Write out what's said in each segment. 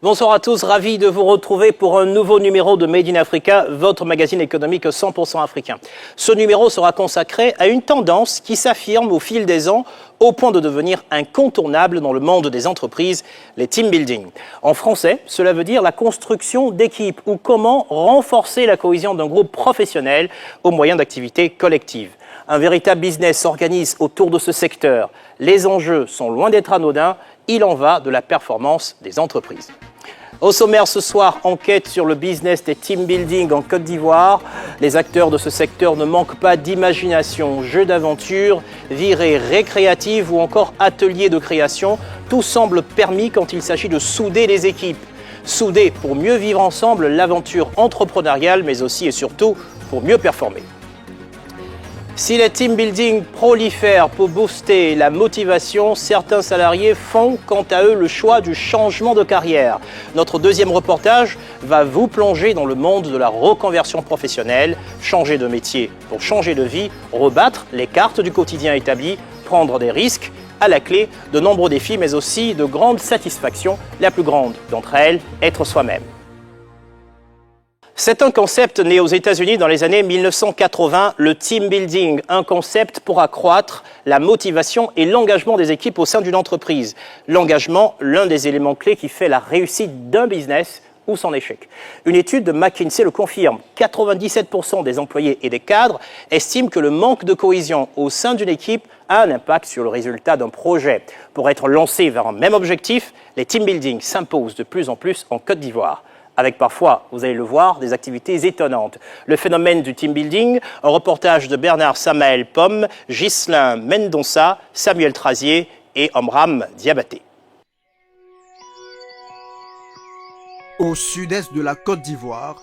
Bonsoir à tous, ravi de vous retrouver pour un nouveau numéro de Made in Africa, votre magazine économique 100% africain. Ce numéro sera consacré à une tendance qui s'affirme au fil des ans au point de devenir incontournable dans le monde des entreprises, les team building. En français, cela veut dire la construction d'équipes ou comment renforcer la cohésion d'un groupe professionnel au moyen d'activités collectives. Un véritable business s'organise autour de ce secteur. Les enjeux sont loin d'être anodins, il en va de la performance des entreprises. Au sommaire ce soir, enquête sur le business des team building en Côte d'Ivoire. Les acteurs de ce secteur ne manquent pas d'imagination, jeux d'aventure, virées récréatives ou encore ateliers de création. Tout semble permis quand il s'agit de souder les équipes. Souder pour mieux vivre ensemble l'aventure entrepreneuriale, mais aussi et surtout pour mieux performer. Si les team building prolifèrent pour booster la motivation, certains salariés font quant à eux le choix du changement de carrière. Notre deuxième reportage va vous plonger dans le monde de la reconversion professionnelle, changer de métier pour changer de vie, rebattre les cartes du quotidien établi, prendre des risques, à la clé de nombreux défis mais aussi de grandes satisfactions, la plus grande d'entre elles, être soi-même. C'est un concept né aux États-Unis dans les années 1980, le team building, un concept pour accroître la motivation et l'engagement des équipes au sein d'une entreprise. L'engagement, l'un des éléments clés qui fait la réussite d'un business ou son échec. Une étude de McKinsey le confirme, 97% des employés et des cadres estiment que le manque de cohésion au sein d'une équipe a un impact sur le résultat d'un projet. Pour être lancé vers un même objectif, les team building s'imposent de plus en plus en Côte d'Ivoire. Avec parfois, vous allez le voir, des activités étonnantes. Le phénomène du team building, un reportage de Bernard Samael Pomme, Ghislain Mendonça, Samuel Trazier et Omram Diabaté. Au sud-est de la Côte d'Ivoire,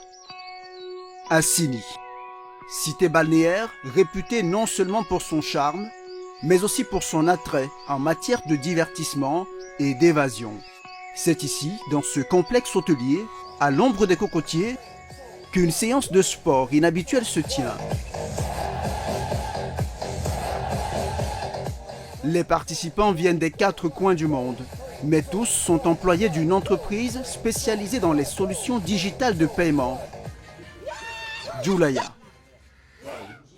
à Sini, cité balnéaire réputée non seulement pour son charme, mais aussi pour son attrait en matière de divertissement et d'évasion. C'est ici, dans ce complexe hôtelier, à l'ombre des cocotiers, qu'une séance de sport inhabituelle se tient. Les participants viennent des 4 coins du monde, mais tous sont employés d'une entreprise spécialisée dans les solutions digitales de paiement, Djoulaya.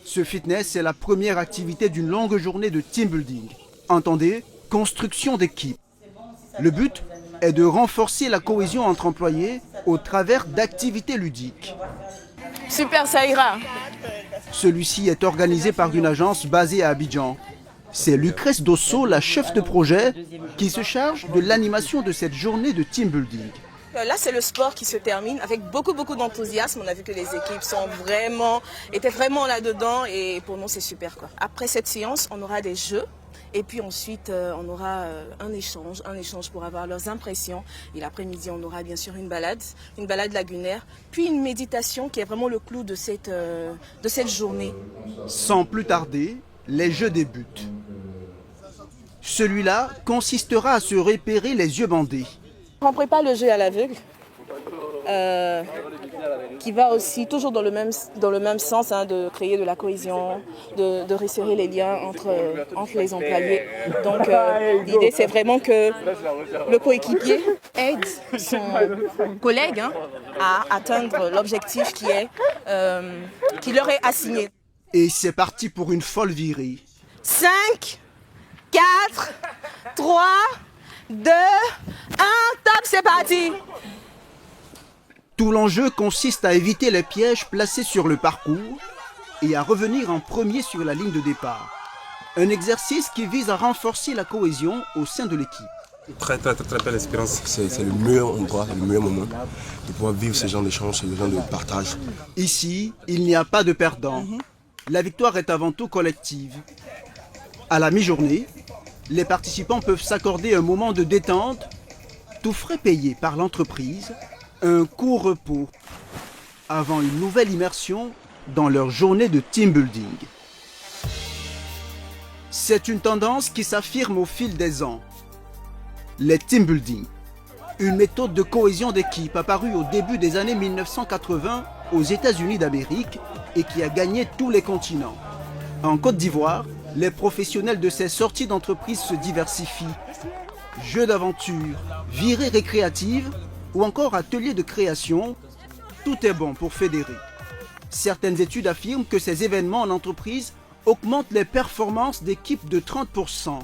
Ce fitness est la première activité d'une longue journée de team building. Entendez, construction d'équipe. Le but est de renforcer la cohésion entre employés au travers d'activités ludiques. Super, ça ira. Celui-ci est organisé par une agence basée à Abidjan. C'est Lucrèce Dosso, la chef de projet, qui se charge de l'animation de cette journée de team building. Là, c'est le sport qui se termine avec beaucoup d'enthousiasme. On a vu que les équipes étaient vraiment là-dedans et pour nous, c'est super, quoi. Après cette séance, on aura des jeux. Et puis ensuite, on aura un échange pour avoir leurs impressions. Et l'après-midi, on aura bien sûr une balade lagunaire, puis une méditation qui est vraiment le clou de cette journée. Sans plus tarder, les jeux débutent. Celui-là consistera à se repérer les yeux bandés. On prépare le jeu à l'aveugle, qui va aussi toujours dans le même sens, hein, de créer de la cohésion, de resserrer les liens entre les employés. Donc l'idée c'est vraiment que le coéquipier aide son collègue, hein, à atteindre l'objectif qui leur est assigné. Et c'est parti pour une folle virée. 5, 4, 3, 2, 1, top, c'est parti! Tout l'enjeu consiste à éviter les pièges placés sur le parcours et à revenir en premier sur la ligne de départ. Un exercice qui vise à renforcer la cohésion au sein de l'équipe. Très belle expérience. C'est le meilleur endroit, le meilleur moment de pouvoir vivre ce genre d'échange, ce genre de partage. Ici, il n'y a pas de perdant. La victoire est avant tout collective. À la mi-journée, les participants peuvent s'accorder un moment de détente, tout frais payé par l'entreprise, un court repos, avant une nouvelle immersion dans leur journée de team building. C'est une tendance qui s'affirme au fil des ans. les team building. Une méthode de cohésion d'équipe apparue au début des années 1980 aux États-Unis d'Amérique et qui a gagné tous les continents. En Côte d'Ivoire, les professionnels de ces sorties d'entreprise se diversifient. Jeux d'aventure, virées récréatives ou encore ateliers de création, tout est bon pour fédérer. Certaines études affirment que ces événements en entreprise augmentent les performances d'équipes de 30%.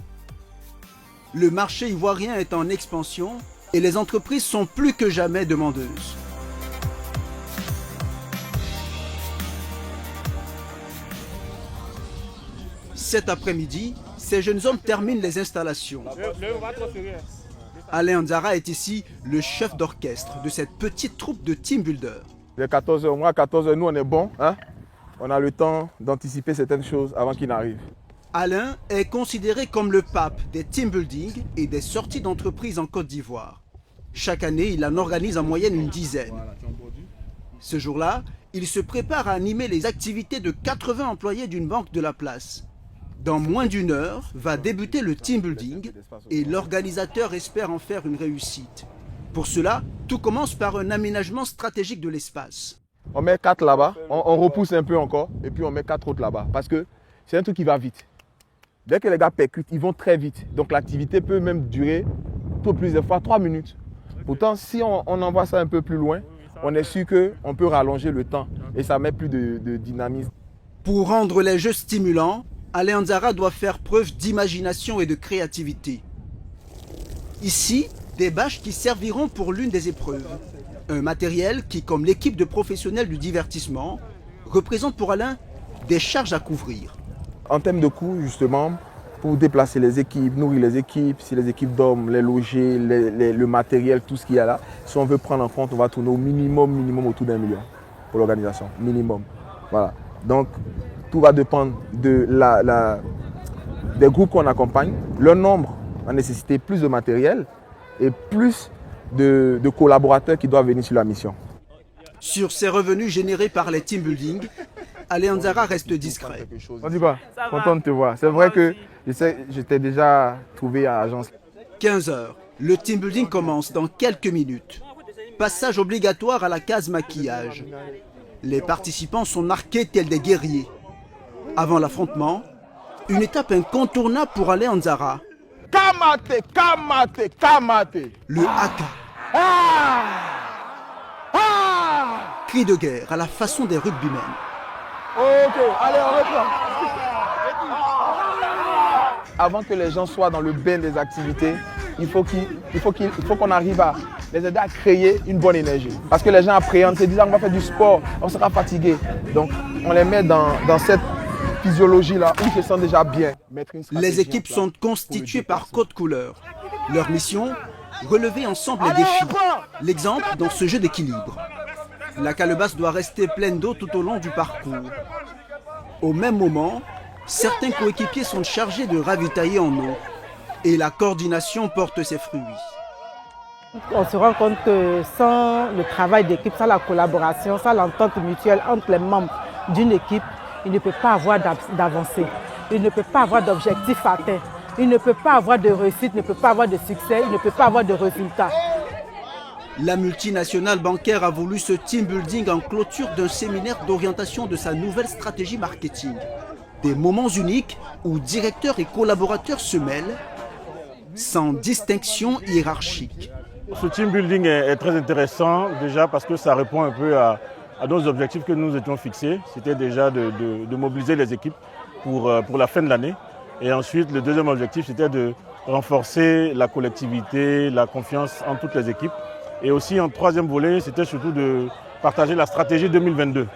Le marché ivoirien est en expansion et les entreprises sont plus que jamais demandeuses. Cet après-midi, ces jeunes hommes terminent les installations. Alain Nzara est ici le chef d'orchestre de cette petite troupe de team builders. Les 14h, moi 14h, nous on est bon, hein? On a le temps d'anticiper certaines choses avant qu'ils n'arrivent. Alain est considéré comme le pape des team building et des sorties d'entreprise en Côte d'Ivoire. Chaque année, il en organise en moyenne une dizaine. Ce jour-là, il se prépare à animer les activités de 80 employés d'une banque de la place. Dans moins d'une heure, va débuter le team building et l'organisateur espère en faire une réussite. Pour cela, tout commence par un aménagement stratégique de l'espace. On met 4 là-bas, on repousse un peu encore et puis on met 4 autres là-bas parce que c'est un truc qui va vite. Dès que les gars percutent, ils vont très vite. Donc l'activité peut même durer plusieurs fois 3 minutes. Pourtant, si on envoie ça un peu plus loin, on est sûr qu'on peut rallonger le temps et ça met plus de dynamisme. Pour rendre les jeux stimulants, Alain Nzara doit faire preuve d'imagination et de créativité. Ici, des bâches qui serviront pour l'une des épreuves. Un matériel qui, comme l'équipe de professionnels du divertissement, représente pour Alain des charges à couvrir. En termes de coûts, justement, pour déplacer les équipes, nourrir les équipes, si les équipes dorment, les loger, le matériel, tout ce qu'il y a là, si on veut prendre en compte, on va tourner au minimum autour d'1 million pour l'organisation, minimum. Voilà. Donc, tout va dépendre de des groupes qu'on accompagne. Le nombre va nécessiter plus de matériel et plus de collaborateurs qui doivent venir sur la mission. Sur ces revenus générés par les team building, Alain Nzara reste discret. On dit quoi? Content de te voir. C'est vrai que je t'ai déjà trouvé à l'agence. 15h, le team building commence dans quelques minutes. Passage obligatoire à la case maquillage. Les participants sont marqués tels des guerriers. Avant l'affrontement, une étape incontournable pour Alain Nzara. Kamate, kamate, kamate. Le haka. Cri de guerre à la façon des rugbymen. Ok, allez, on reprend. Avant que les gens soient dans le bain des activités, il faut qu'on arrive à les aider à créer une bonne énergie. Parce que les gens appréhendent, se disent on va faire du sport, on sera fatigué. Donc on les met dans cette physiologie-là où ils se sentent déjà bien. Les équipes sont constituées par code couleur. Leur mission, relever ensemble les défis. L'exemple dans ce jeu d'équilibre. La calebasse doit rester pleine d'eau tout au long du parcours. Au même moment, certains coéquipiers sont chargés de ravitailler en eau. Et la coordination porte ses fruits. On se rend compte que sans le travail d'équipe, sans la collaboration, sans l'entente mutuelle entre les membres d'une équipe, il ne peut pas avoir d'avancée, il ne peut pas avoir d'objectif atteint, il ne peut pas avoir de réussite, il ne peut pas avoir de succès, il ne peut pas avoir de résultats. La multinationale bancaire a voulu ce team building en clôture d'un séminaire d'orientation de sa nouvelle stratégie marketing. Des moments uniques où directeurs et collaborateurs se mêlent, sans distinction hiérarchique. Ce team building est très intéressant déjà parce que ça répond un peu à nos objectifs que nous étions fixés. C'était déjà de mobiliser les équipes pour la fin de l'année. Et ensuite, le deuxième objectif, c'était de renforcer la collectivité, la confiance en toutes les équipes. Et aussi, en troisième volet, c'était surtout de partager la stratégie 2022.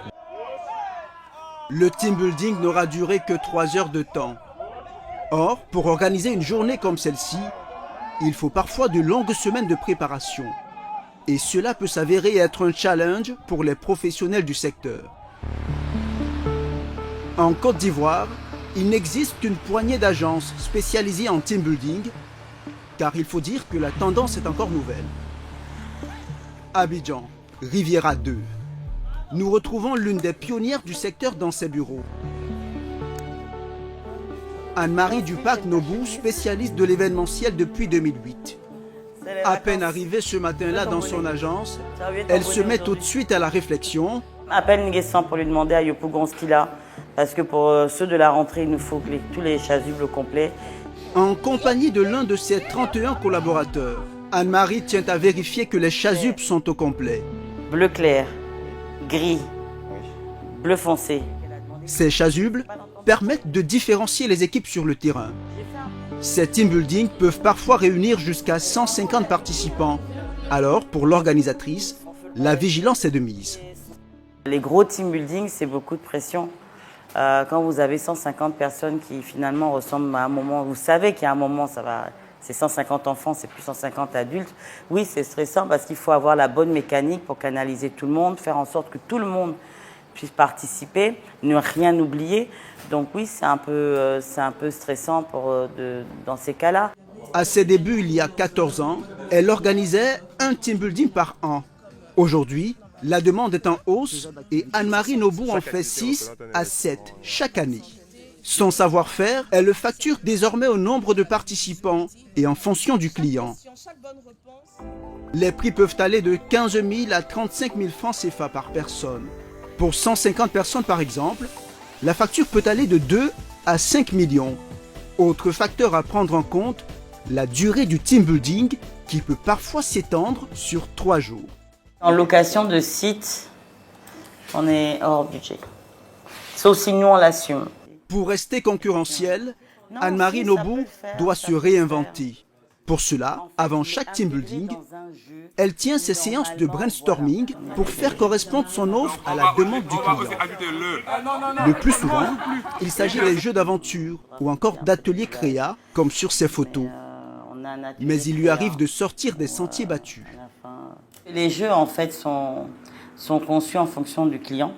Le team building n'aura duré que 3 heures de temps. Or, pour organiser une journée comme celle-ci, il faut parfois de longues semaines de préparation. Et cela peut s'avérer être un challenge pour les professionnels du secteur. En Côte d'Ivoire, il n'existe qu'une poignée d'agences spécialisées en team building, car il faut dire que la tendance est encore nouvelle. Abidjan, Riviera 2. Nous retrouvons l'une des pionnières du secteur dans ses bureaux. Anne-Marie Dupac-Nobou, spécialiste de l'événementiel depuis 2008. À peine arrivée ce matin-là dans son agence, elle se met tout de suite à la réflexion. Appelle Nguessan pour lui demander à Yopougon ce qu'il a. Parce que pour ceux de la rentrée, il nous faut tous les chasubles complets. En compagnie de l'un de ses 31 collaborateurs, Anne-Marie tient à vérifier que les chasubles sont au complet. Bleu clair, gris, bleu foncé. Ces chasubles permettent de différencier les équipes sur le terrain. Ces team building peuvent parfois réunir jusqu'à 150 participants. Alors, pour l'organisatrice, la vigilance est de mise. Les gros team building, c'est beaucoup de pression. Quand vous avez 150 personnes qui finalement ressemblent à un moment, vous savez qu'il y a un moment, c'est 150 enfants, c'est plus 150 adultes. Oui, c'est stressant parce qu'il faut avoir la bonne mécanique pour canaliser tout le monde, faire en sorte que tout le monde puisse participer, ne rien oublier. Donc oui, c'est un peu stressant dans ces cas-là. À ses débuts, il y a 14 ans, elle organisait un team building par an. Aujourd'hui, la demande est en hausse et Anne-Marie Nobou en fait 6 à 7 chaque année. Son savoir-faire, elle le facture désormais au nombre de participants et en fonction du client. Les prix peuvent aller de 15 000 à 35 000 francs CFA par personne. Pour 150 personnes par exemple, la facture peut aller de 2 à 5 millions. Autre facteur à prendre en compte, la durée du team building qui peut parfois s'étendre sur 3 jours. En location de site, on est hors budget. Sauf si nous on l'assume. Pour rester concurrentielle, Anne-Marie Nobou doit se réinventer. Pour cela, avant chaque team building, elle tient ses séances de brainstorming pour faire correspondre son offre à la demande du client. Le plus souvent, il s'agit des jeux d'aventure ou encore d'ateliers créa, comme sur ces photos. Mais il lui arrive de sortir des sentiers battus. Les jeux, en fait, sont conçus en fonction du client,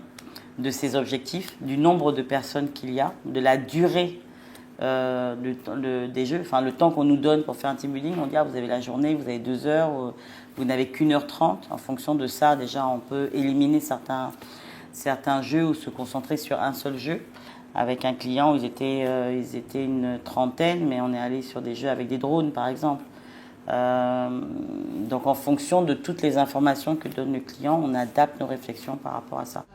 de ses objectifs, du nombre de personnes qu'il y a, de la durée des jeux, enfin le temps qu'on nous donne pour faire un team building. On dit vous avez la journée, vous avez 2 heures, vous n'avez qu'1h30. En fonction de ça, déjà, on peut éliminer certains jeux ou se concentrer sur un seul jeu. Avec un client, ils étaient une trentaine, mais on est allé sur des jeux avec des drones, par exemple. Donc en fonction de toutes les informations que donne le client, on adapte nos réflexions par rapport à ça.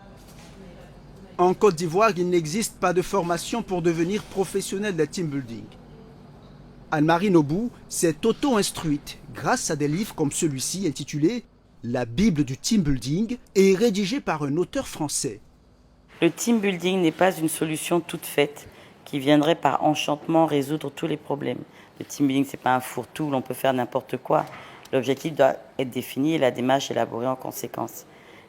En Côte d'Ivoire, il n'existe pas de formation pour devenir professionnel de team building. Anne-Marie Nobou s'est auto-instruite grâce à des livres comme celui-ci intitulé « La Bible du team building » et rédigé par un auteur français. Le team building n'est pas une solution toute faite qui viendrait par enchantement résoudre tous les problèmes. Le team building, ce n'est pas un fourre-tout où l'on peut faire n'importe quoi. L'objectif doit être défini et la démarche élaborée en conséquence.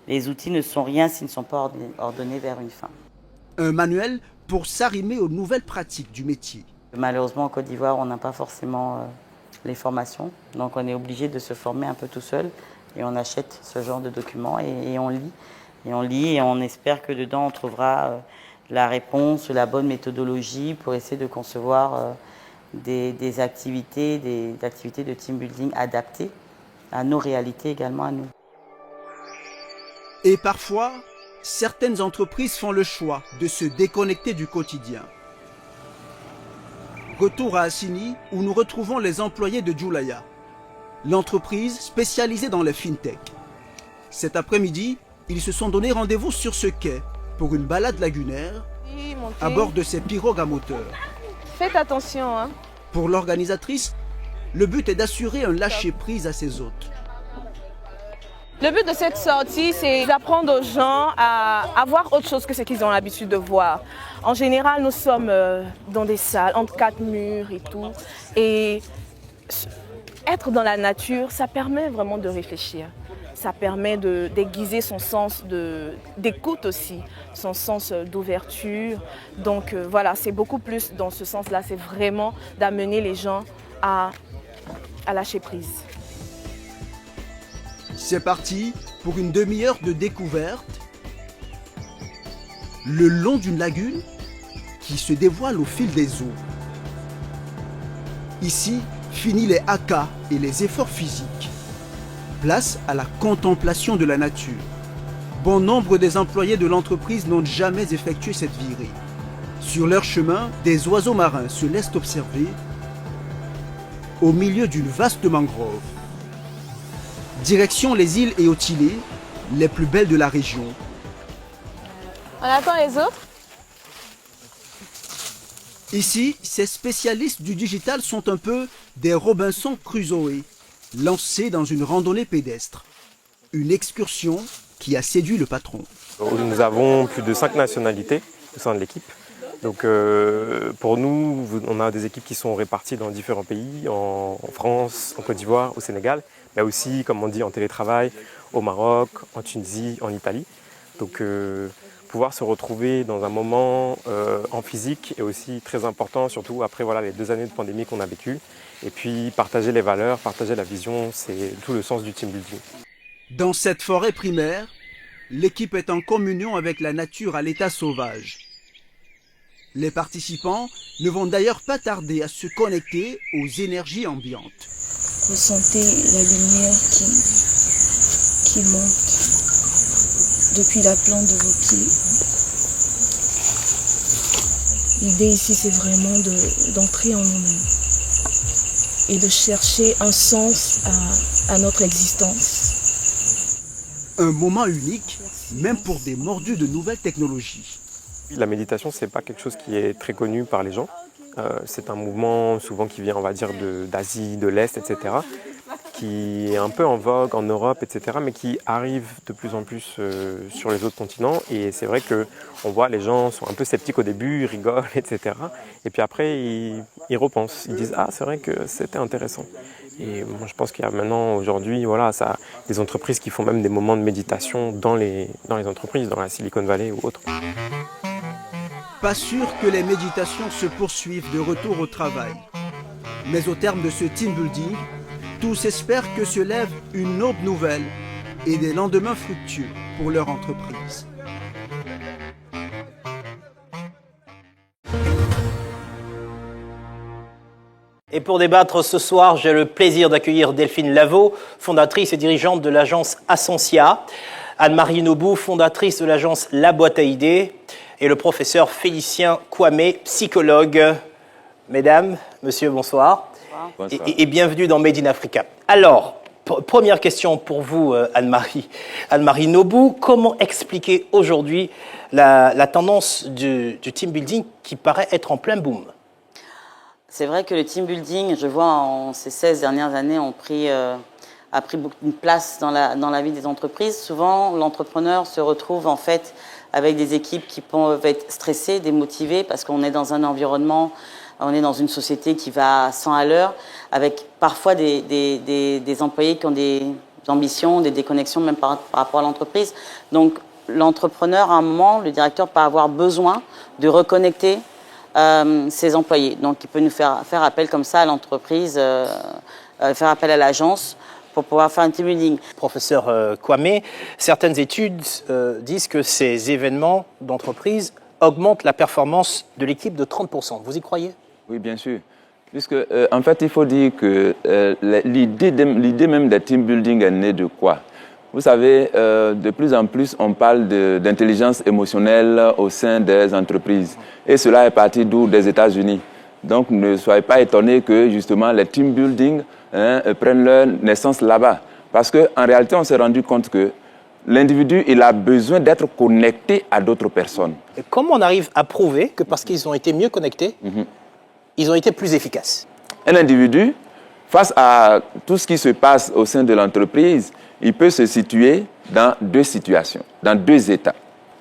Les outils ne sont rien s'ils ne sont pas ordonnés vers une fin. Un manuel pour s'arrimer aux nouvelles pratiques du métier. Malheureusement, en Côte d'Ivoire, on n'a pas forcément les formations. Donc on est obligé de se former un peu tout seul. Et on achète ce genre de documents et on lit. Et on lit et on espère que dedans, on trouvera la réponse, la bonne méthodologie pour essayer de concevoir des activités de team building adaptées à nos réalités également à nous. Et parfois, certaines entreprises font le choix de se déconnecter du quotidien. Retour à Assini, où nous retrouvons les employés de Djoulaya, l'entreprise spécialisée dans les fintech. Cet après-midi, ils se sont donné rendez-vous sur ce quai pour une balade lagunaire à bord de ces pirogues à moteur. Faites attention, hein. Pour l'organisatrice, le but est d'assurer un lâcher-prise à ses hôtes. Le but de cette sortie, c'est d'apprendre aux gens à voir autre chose que ce qu'ils ont l'habitude de voir. En général, nous sommes dans des salles, entre 4 murs et tout. Et être dans la nature, ça permet vraiment de réfléchir. Ça permet d'aiguiser son sens d'écoute aussi, son sens d'ouverture. Donc voilà, c'est beaucoup plus dans ce sens-là. C'est vraiment d'amener les gens à lâcher prise. C'est parti pour une demi-heure de découverte le long d'une lagune qui se dévoile au fil des eaux. Ici, fini les haka et les efforts physiques. Place à la contemplation de la nature. Bon nombre des employés de l'entreprise n'ont jamais effectué cette virée. Sur leur chemin, des oiseaux marins se laissent observer au milieu d'une vaste mangrove. Direction les îles Eotile, les plus belles de la région. On attend les autres. Ici, ces spécialistes du digital sont un peu des Robinson Crusoe, lancés dans une randonnée pédestre. Une excursion qui a séduit le patron. Nous avons plus de 5 nationalités au sein de l'équipe. Donc pour nous, on a des équipes qui sont réparties dans différents pays, en France, en Côte d'Ivoire, au Sénégal, mais aussi, comme on dit, en télétravail, au Maroc, en Tunisie, en Italie. Donc pouvoir se retrouver dans un moment en physique est aussi très important, surtout après voilà, les 2 années de pandémie qu'on a vécues. Et puis partager les valeurs, partager la vision, c'est tout le sens du team building. Dans cette forêt primaire, l'équipe est en communion avec la nature à l'état sauvage. Les participants ne vont d'ailleurs pas tarder à se connecter aux énergies ambiantes. Ressentez la lumière qui monte depuis la plante de vos pieds. L'idée ici, c'est vraiment d'entrer en nous-mêmes et de chercher un sens à notre existence. Un moment unique, même pour des mordus de nouvelles technologies. La méditation, ce n'est pas quelque chose qui est très connu par les gens. C'est un mouvement souvent qui vient, on va dire, d'Asie, de l'Est, etc., qui est un peu en vogue en Europe, etc., mais qui arrive de plus en plus sur les autres continents. Et c'est vrai qu'on voit les gens sont un peu sceptiques au début, ils rigolent, etc. Et puis après, ils repensent, ils disent « Ah, c'est vrai que c'était intéressant ». Et moi, je pense qu'il y a maintenant, aujourd'hui, voilà, des entreprises qui font même des moments de méditation dans les entreprises, dans la Silicon Valley ou autres. Pas sûr que les méditations se poursuivent de retour au travail. Mais au terme de ce team building, tous espèrent que se lève une aube nouvelle et des lendemains fructueux pour leur entreprise. Et pour débattre ce soir, j'ai le plaisir d'accueillir Delphine Lavaux, fondatrice et dirigeante de l'agence Ascensia, Anne-Marie Nobou, fondatrice de l'agence La Boîte à Idées, et le professeur Félicien Kwame, psychologue. Mesdames, messieurs, bonsoir. Bonsoir. Et bienvenue dans Made in Africa. Alors, première question pour vous, Anne-Marie. Anne-Marie Nobou, comment expliquer aujourd'hui la tendance du team building qui paraît être en plein boom? C'est vrai que le team building, je vois en ces 16 dernières années, a pris une place dans la vie des entreprises. Souvent, l'entrepreneur se retrouve en fait avec des équipes qui peuvent être stressées, démotivées, parce qu'on est dans un environnement, on est dans une société qui va à 100 à l'heure, avec parfois des employés qui ont des ambitions, des déconnexions même par rapport à l'entreprise. Donc, l'entrepreneur, à un moment, le directeur peut avoir besoin de reconnecter ses employés. Donc, il peut nous faire appel comme ça à l'entreprise, faire appel à l'agence pour pouvoir faire un team building. Professeur Kwame, certaines études disent que ces événements d'entreprise augmentent la performance de l'équipe de 30%. Vous y croyez? Oui, bien sûr. Puisque, en fait, il faut dire que l'idée même des team building est née de quoi? Vous savez, de plus en plus, on parle d'intelligence émotionnelle au sein des entreprises. Et cela est parti d'où? Des États-Unis. Donc, ne soyez pas étonnés que, justement, les team building prennent leur naissance là-bas. Parce qu'en réalité, on s'est rendu compte que l'individu, il a besoin d'être connecté à d'autres personnes. Et comment on arrive à prouver que parce qu'ils ont été mieux connectés, ils ont été plus efficaces? Un individu, face à tout ce qui se passe au sein de l'entreprise, il peut se situer dans 2 situations, dans 2 états.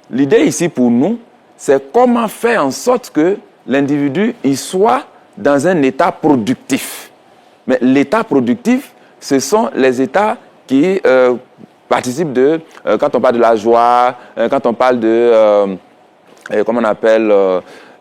L'idée ici pour nous, c'est comment faire en sorte que l'individu il soit dans un état productif. Mais l'état productif, ce sont les états qui participent de, quand on parle de la joie, quand on parle de, comment on appelle,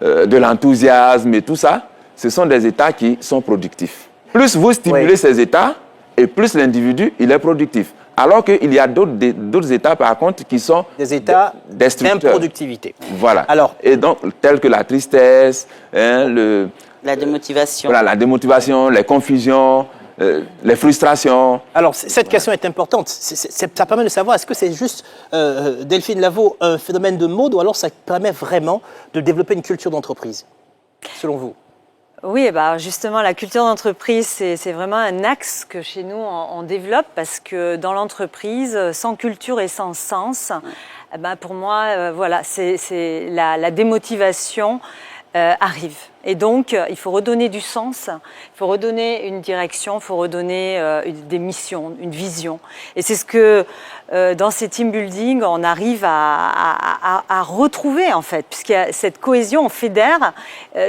de l'enthousiasme et tout ça, ce sont des états qui sont productifs. Plus vous stimulez ces états, et plus l'individu, il est productif. Alors qu'il y a d'autres états, par contre, qui sont des états d'improductivité. Voilà. Alors, et donc, tels que la tristesse, la démotivation. Voilà, la démotivation, les confusions, les frustrations. Alors, cette question est importante. Ça permet de savoir, est-ce que c'est juste, Delphine Lavaux, un phénomène de mode, ou alors ça permet vraiment de développer une culture d'entreprise, selon vous? Oui, bah justement, la culture d'entreprise, c'est vraiment un axe que chez nous, on développe parce que dans l'entreprise, sans culture et sans sens, eh ben pour moi, voilà, c'est la démotivation arrive. Et donc, il faut redonner du sens, il faut redonner une direction, il faut redonner des missions, une vision. Et c'est ce que, dans ces team building, on arrive à retrouver, en fait, puisqu'il y a cette cohésion, on fédère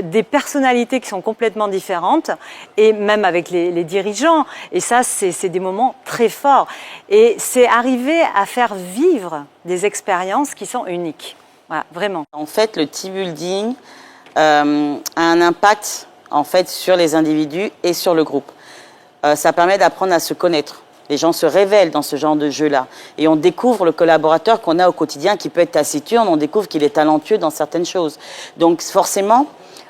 des personnalités qui sont complètement différentes, et même avec les dirigeants. Et ça, c'est des moments très forts. Et c'est arriver à faire vivre des expériences qui sont uniques. Voilà, vraiment. En fait, le team building a un impact en fait sur les individus et sur le groupe. Ça permet d'apprendre à se connaître. Les gens se révèlent dans ce genre de jeu-là. Et on découvre le collaborateur qu'on a au quotidien qui peut être taciturne, on découvre qu'il est talentueux dans certaines choses. Donc forcément,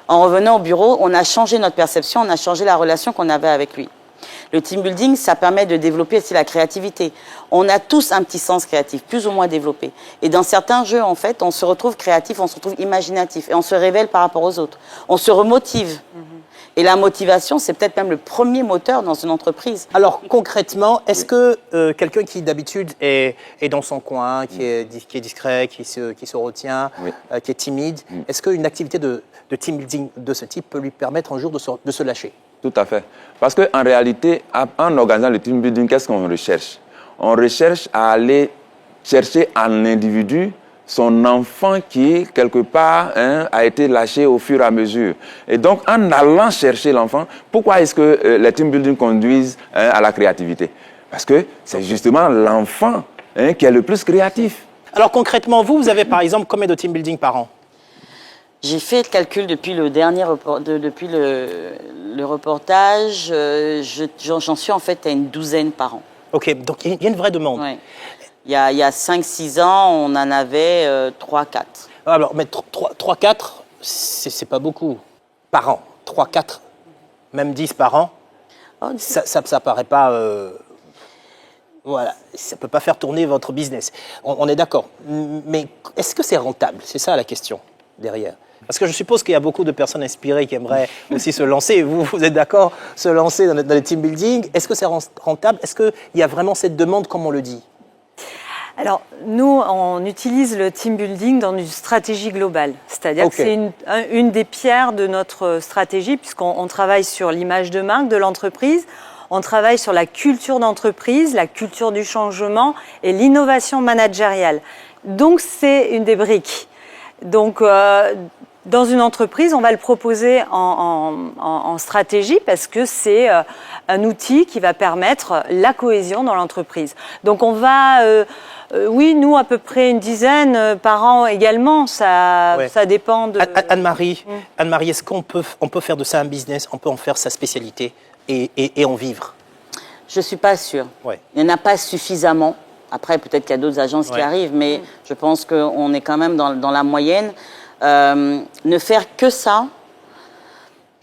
en revenant au bureau, on a changé notre perception, on a changé la relation qu'on avait avec lui. Le team building, ça permet de développer aussi la créativité. On a tous un petit sens créatif, plus ou moins développé. Et dans certains jeux, en fait, on se retrouve créatif, on se retrouve imaginatif. Et on se révèle par rapport aux autres. On se remotive. Et la motivation, c'est peut-être même le premier moteur dans une entreprise. Alors concrètement, est-ce que quelqu'un qui d'habitude est dans son coin, qui est discret, qui se retient, qui est timide, est-ce qu'une activité de team building de ce type peut lui permettre un jour de se lâcher? Tout à fait. Parce qu'en réalité, en organisant le team building, qu'est-ce qu'on recherche? On recherche à aller chercher en individu son enfant qui, quelque part, a été lâché au fur et à mesure. Et donc, en allant chercher l'enfant, pourquoi est-ce que les team building conduisent à la créativité? Parce que c'est justement l'enfant qui est le plus créatif. Alors concrètement, vous avez par exemple combien de team building par an? J'ai fait le calcul depuis le dernier depuis le reportage. J'en suis en fait à une douzaine par an. Ok, donc il y a une vraie demande. Ouais. Il y a 5-6 ans, on en avait 3-4. Alors, mais 3-4, c'est pas beaucoup par an. 3-4, même 10 par an, ça paraît pas... voilà, ça peut pas faire tourner votre business. On est d'accord. Mais est-ce que c'est rentable? C'est ça la question derrière. Parce que je suppose qu'il y a beaucoup de personnes inspirées qui aimeraient aussi se lancer. Vous êtes d'accord, se lancer dans le team building. Est-ce que c'est rentable? Est-ce qu'il y a vraiment cette demande comme on le dit? Alors, nous, on utilise le team building dans une stratégie globale. C'est-à-dire que c'est une des pierres de notre stratégie, puisqu'on travaille sur l'image de marque de l'entreprise, on travaille sur la culture d'entreprise, la culture du changement et l'innovation managériale. Donc, c'est une des briques. Donc, dans une entreprise, on va le proposer en stratégie parce que c'est un outil qui va permettre la cohésion dans l'entreprise. Donc on va, oui, nous à peu près une dizaine par an également, ça dépend de... Anne-Marie, est-ce qu'on peut faire de ça un business, on peut en faire sa spécialité et en vivre? Je ne suis pas sûre. Il n'y en a pas suffisamment. Après, peut-être qu'il y a d'autres agences qui arrivent, mais je pense qu'on est quand même dans la moyenne. Ne faire que ça,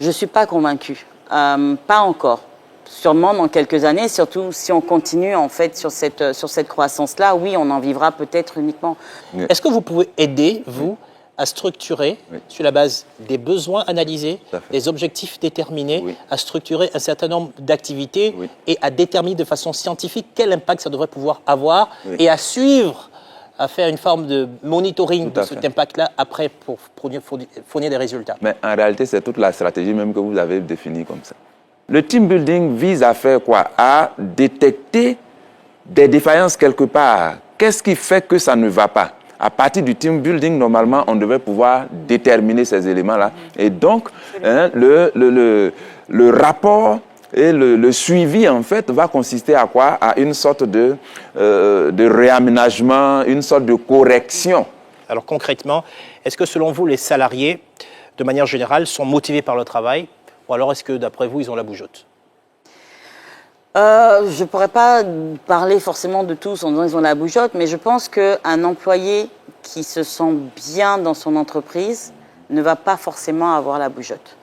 je ne suis pas convaincue. Pas encore. Sûrement dans quelques années, surtout si on continue en fait sur cette croissance-là, oui, on en vivra peut-être uniquement. Est-ce que vous pouvez aider, vous, à structurer, sur la base des besoins analysés, des objectifs déterminés, à structurer un certain nombre d'activités et à déterminer de façon scientifique quel impact ça devrait pouvoir avoir et à suivre, à faire une forme de monitoring de cet impact-là après pour fournir des résultats? Mais en réalité, c'est toute la stratégie même que vous avez définie comme ça. Le team building vise à faire quoi? À détecter des défaillances quelque part. Qu'est-ce qui fait que ça ne va pas? À partir du team building, normalement, on devait pouvoir déterminer ces éléments-là. Et donc, le rapport et le suivi, en fait, va consister à quoi? À une sorte de réaménagement, une sorte de correction. Alors concrètement, est-ce que selon vous, les salariés, de manière générale, sont motivés par le travail? Ou alors est-ce que, d'après vous, ils ont la bougeotte? Je ne pourrais pas parler forcément de tous en disant qu'ils ont la bougeotte, mais je pense qu'un employé qui se sent bien dans son entreprise ne va pas forcément avoir la bougeotte.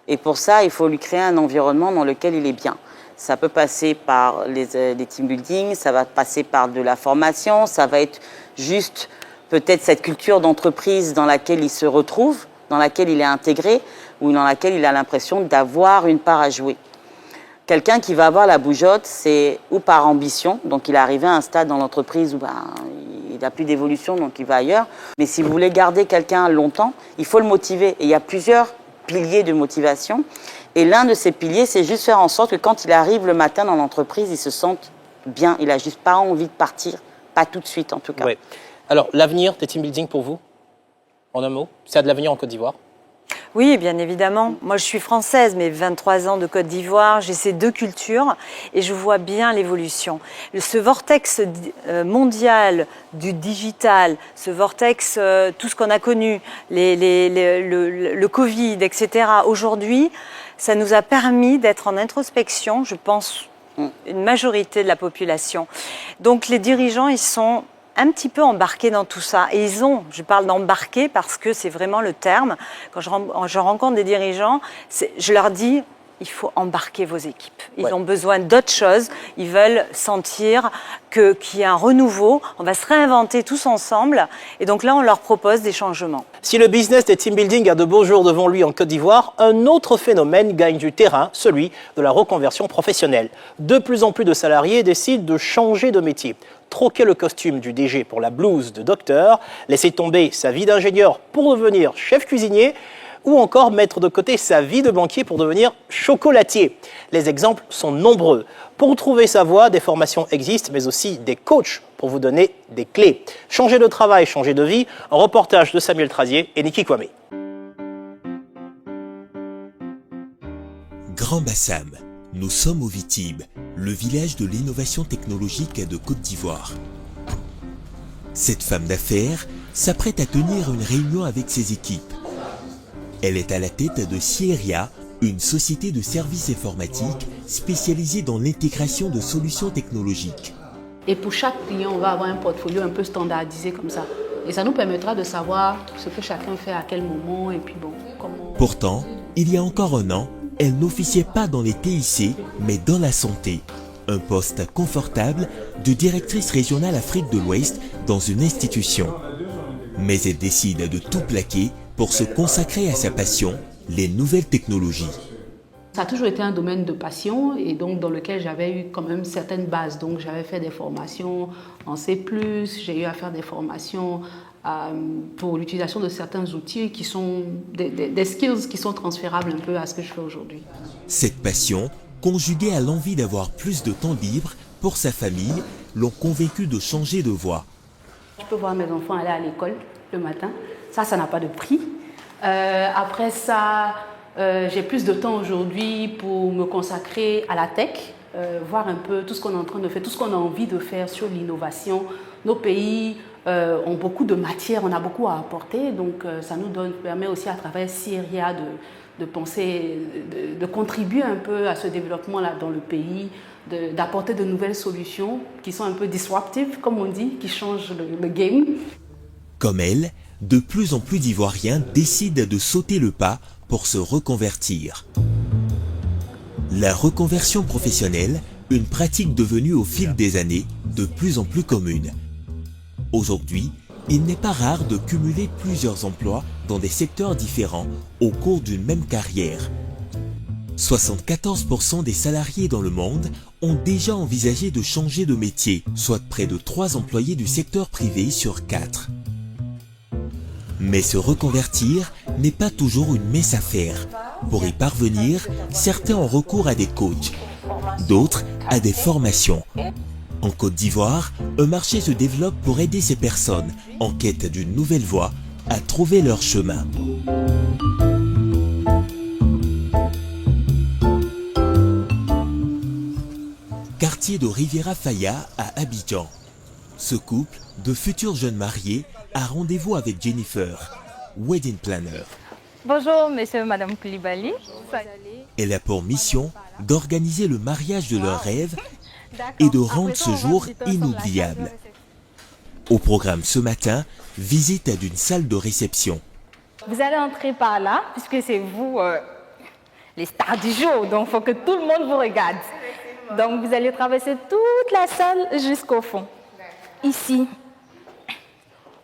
Et pour ça, il faut lui créer un environnement dans lequel il est bien. Ça peut passer par les team building, ça va passer par de la formation, ça va être juste peut-être cette culture d'entreprise dans laquelle il se retrouve, dans laquelle il est intégré. ou dans laquelle il a l'impression d'avoir une part à jouer. Quelqu'un qui va avoir la bougeotte, c'est ou par ambition, donc il est arrivé à un stade dans l'entreprise où il n'a plus d'évolution, donc il va ailleurs. Mais si vous voulez garder quelqu'un longtemps, il faut le motiver. Et il y a plusieurs piliers de motivation. Et l'un de ces piliers, c'est juste faire en sorte que quand il arrive le matin dans l'entreprise, il se sente bien. Il n'a juste pas envie de partir, pas tout de suite en tout cas. Ouais. Alors, l'avenir des team building pour vous, en un mot, c'est de l'avenir en Côte d'Ivoire? Oui, bien évidemment. Moi, je suis française, mais 23 ans de Côte d'Ivoire, j'ai ces deux cultures et je vois bien l'évolution. Ce vortex mondial du digital, ce vortex, tout ce qu'on a connu, le Covid, etc., aujourd'hui, ça nous a permis d'être en introspection, je pense, une majorité de la population. Donc, les dirigeants, ils sont un petit peu embarqués dans tout ça. Et je parle d'embarquer parce que c'est vraiment le terme. Quand je rencontre des dirigeants, je leur dis, il faut embarquer vos équipes. Ils ont besoin d'autre chose. Ils veulent sentir qu'il y a un renouveau. On va se réinventer tous ensemble. Et donc là, on leur propose des changements. Si le business des team building a de beaux jours devant lui en Côte d'Ivoire, un autre phénomène gagne du terrain, celui de la reconversion professionnelle. De plus en plus de salariés décident de changer de métier. Troquer le costume du DG pour la blouse de docteur, laisser tomber sa vie d'ingénieur pour devenir chef cuisinier, ou encore mettre de côté sa vie de banquier pour devenir chocolatier. Les exemples sont nombreux. Pour trouver sa voie, des formations existent, mais aussi des coachs pour vous donner des clés. Changer de travail, changer de vie, un reportage de Samuel Trazier et Niki Kwame. Grand Bassam, nous sommes au Vitib, le village de l'innovation technologique de Côte d'Ivoire. Cette femme d'affaires s'apprête à tenir une réunion avec ses équipes. Elle est à la tête de Sieria, une société de services informatiques spécialisée dans l'intégration de solutions technologiques. Et pour chaque client, on va avoir un portfolio un peu standardisé comme ça. Et ça nous permettra de savoir ce que chacun fait à quel moment et puis bon, comment... Pourtant, il y a encore un an, elle n'officiait pas dans les TIC, mais dans la santé. Un poste confortable de directrice régionale Afrique de l'Ouest dans une institution. Mais elle décide de tout plaquer pour se consacrer à sa passion, les nouvelles technologies. Ça a toujours été un domaine de passion et donc dans lequel j'avais eu quand même certaines bases. Donc j'avais fait des formations en C+, j'ai eu à faire des formations pour l'utilisation de certains outils qui sont des skills qui sont transférables un peu à ce que je fais aujourd'hui. Cette passion, conjuguée à l'envie d'avoir plus de temps libre pour sa famille, l'ont convaincu de changer de voie. Je peux voir mes enfants aller à l'école le matin, ça n'a pas de prix. Après ça, j'ai plus de temps aujourd'hui pour me consacrer à la tech, voir un peu tout ce qu'on est en train de faire, tout ce qu'on a envie de faire sur l'innovation. Nos pays ont beaucoup de matière, on a beaucoup à apporter, donc ça nous permet aussi à travers Sieria de penser, de contribuer un peu à ce développement-là dans le pays, d'apporter de nouvelles solutions qui sont un peu disruptives, comme on dit, qui changent le game. Comme elle, de plus en plus d'Ivoiriens décident de sauter le pas pour se reconvertir. La reconversion professionnelle, une pratique devenue au fil des années de plus en plus commune. Aujourd'hui, il n'est pas rare de cumuler plusieurs emplois dans des secteurs différents au cours d'une même carrière. 74% des salariés dans le monde ont déjà envisagé de changer de métier, soit près de 3 employés du secteur privé sur 4. Mais se reconvertir n'est pas toujours une mince affaire. Pour y parvenir, certains ont recours à des coachs, d'autres à des formations. En Côte d'Ivoire, un marché se développe pour aider ces personnes en quête d'une nouvelle voie à trouver leur chemin. Quartier de Riviera Faya à Abidjan. Ce couple de futurs jeunes mariés a rendez-vous avec Jennifer, wedding planner. Bonjour, monsieur et madame Koulibaly. Elle a pour mission d'organiser le mariage de leurs rêves et de rendre ce jour inoubliable. Au programme ce matin, visite d'une salle de réception. Vous allez entrer par là, puisque c'est vous les stars du jour, donc il faut que tout le monde vous regarde. Donc vous allez traverser toute la salle jusqu'au fond. Ici,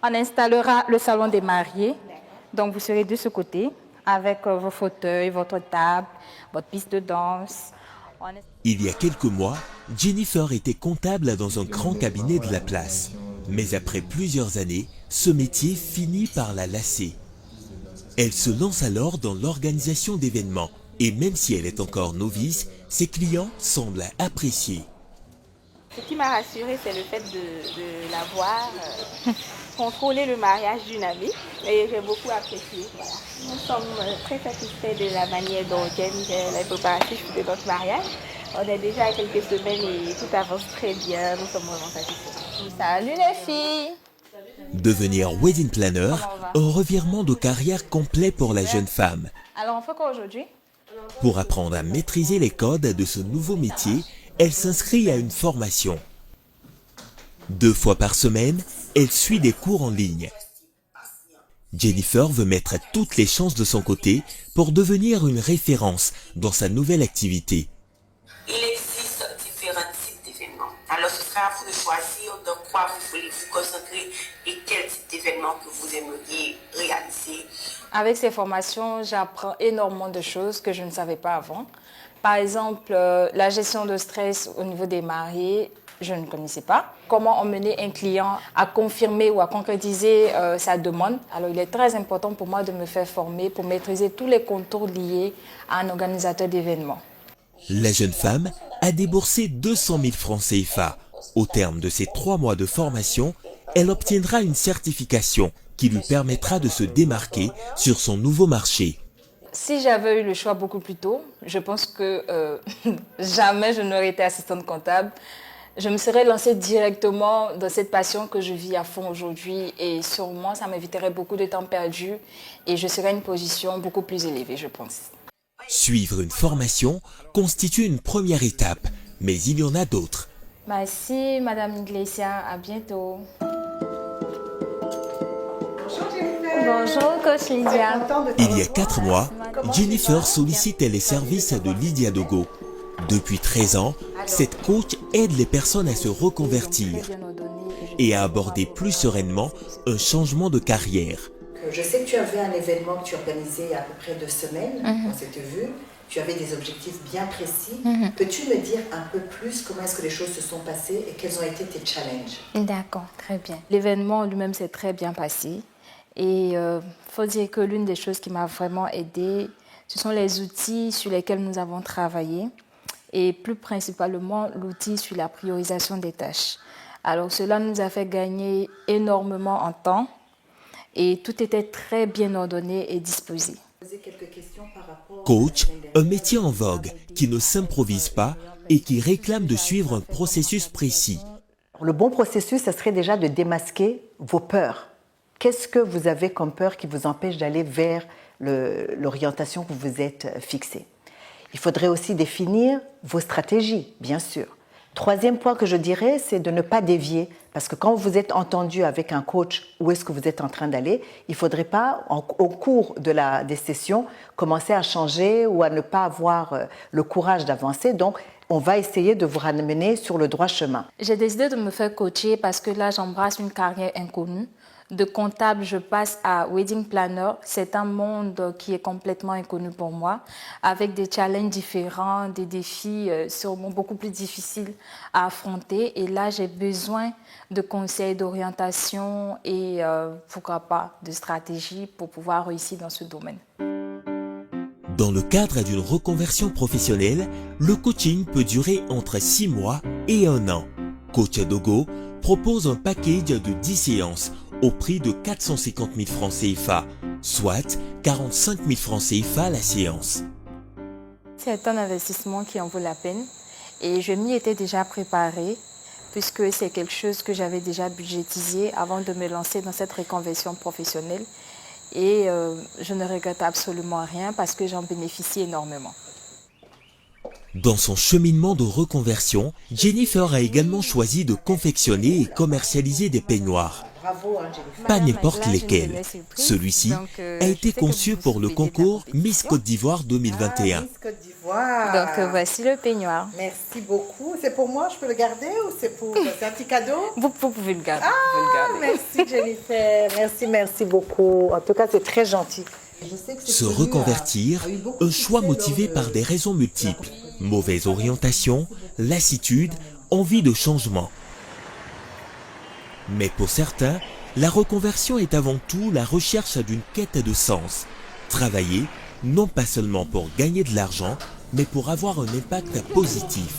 on installera le salon des mariés. Donc vous serez de ce côté. avec vos fauteuils, votre table, votre piste de danse. Il y a quelques mois, Jennifer était comptable dans un grand cabinet de la place. Mais après plusieurs années, ce métier finit par la lasser. Elle se lance alors dans l'organisation d'événements. Et même si elle est encore novice, ses clients semblent apprécier. Ce qui m'a rassurée, c'est le fait de la voir contrôler le mariage d'une amie. Et j'ai beaucoup apprécié. Voilà. Nous sommes très satisfaits de la manière dont elle a préparatifs de notre mariage. On est déjà à quelques semaines et tout avance très bien. Nous sommes vraiment satisfaits. Salut les filles! Devenir wedding planner, un revirement de carrière complet pour la jeune femme. Alors on fait quoi aujourd'hui? Pour apprendre à maîtriser les codes de ce nouveau métier, elle s'inscrit à une formation. 2 fois par semaine, elle suit des cours en ligne. Jennifer veut mettre toutes les chances de son côté pour devenir une référence dans sa nouvelle activité. Il existe différents types d'événements. Alors ce sera à vous de choisir dans quoi vous voulez vous concentrer et quel type d'événement que vous aimeriez réaliser. Avec ces formations, j'apprends énormément de choses que je ne savais pas avant. Par exemple, la gestion de stress au niveau des mariés, je ne connaissais pas. Comment emmener un client à confirmer ou à concrétiser sa demande. Alors, il est très important pour moi de me faire former pour maîtriser tous les contours liés à un organisateur d'événements. La jeune femme a déboursé 200 000 francs CFA. Au terme de ses 3 mois de formation, elle obtiendra une certification qui lui permettra de se démarquer sur son nouveau marché. Si j'avais eu le choix beaucoup plus tôt, je pense que jamais je n'aurais été assistante comptable. Je me serais lancée directement dans cette passion que je vis à fond aujourd'hui et sûrement ça m'éviterait beaucoup de temps perdu et je serais à une position beaucoup plus élevée, je pense. Suivre une formation constitue une première étape, mais il y en a d'autres. Merci Madame Iglesia, à bientôt. Bonjour Coach Lydia. Il y a 4 mois, Jennifer sollicite les services de Lydia Dogo. Depuis 13 ans, cette coach aide les personnes à se reconvertir et à aborder plus sereinement un changement de carrière. Je sais que tu avais un événement que tu organisais il y a à peu près 2 semaines, on s'était vu. Tu avais des objectifs bien précis. Peux-tu me dire un peu plus comment est-ce que les choses se sont passées et quels ont été tes challenges? D'accord, très bien. L'événement lui-même s'est très bien passé. Et faut dire que l'une des choses qui m'a vraiment aidée, ce sont les outils sur lesquels nous avons travaillé et plus principalement l'outil sur la priorisation des tâches. Alors cela nous a fait gagner énormément en temps et tout était très bien ordonné et disposé. Coach, un métier en vogue qui ne s'improvise pas et qui réclame de suivre un processus précis. Le bon processus, ce serait déjà de démasquer vos peurs. Qu'est-ce que vous avez comme peur qui vous empêche d'aller vers l'orientation que vous êtes fixée? Il faudrait aussi définir vos stratégies, bien sûr. 3e point que je dirais, c'est de ne pas dévier. Parce que quand vous êtes entendu avec un coach, où est-ce que vous êtes en train d'aller, il ne faudrait pas, au cours des sessions, commencer à changer ou à ne pas avoir le courage d'avancer. Donc, on va essayer de vous ramener sur le droit chemin. J'ai décidé de me faire coacher parce que là, j'embrasse une carrière inconnue. De comptable, je passe à wedding planner. C'est un monde qui est complètement inconnu pour moi, avec des challenges différents, des défis sûrement beaucoup plus difficiles à affronter. Et là, j'ai besoin de conseils, d'orientation et pourquoi pas de stratégie pour pouvoir réussir dans ce domaine. Dans le cadre d'une reconversion professionnelle, le coaching peut durer entre 6 mois et 1 an. Coach Dogo propose un package de 10 séances au prix de 450 000 francs CFA, soit 45 000 francs CFA la séance. C'est un investissement qui en vaut la peine et je m'y étais déjà préparée puisque c'est quelque chose que j'avais déjà budgétisé avant de me lancer dans cette reconversion professionnelle et je ne regrette absolument rien parce que j'en bénéficie énormément. Dans son cheminement de reconversion, Jennifer a également choisi de confectionner et commercialiser des peignoirs. Pas n'importe lesquels. Celui-ci a été conçu pour le concours Miss Côte d'Ivoire 2021. Miss Côte d'Ivoire. Donc voici le peignoir. Merci beaucoup. C'est pour moi, je peux le garder ou c'est un petit cadeau? Vous pouvez le garder. Merci Jennifer. Merci beaucoup. En tout cas, c'est très gentil. Se reconvertir, un choix motivé par des raisons multiples. Mauvaise orientation, lassitude, envie de changement. Mais pour certains, la reconversion est avant tout la recherche d'une quête de sens. Travailler, non pas seulement pour gagner de l'argent, mais pour avoir un impact positif.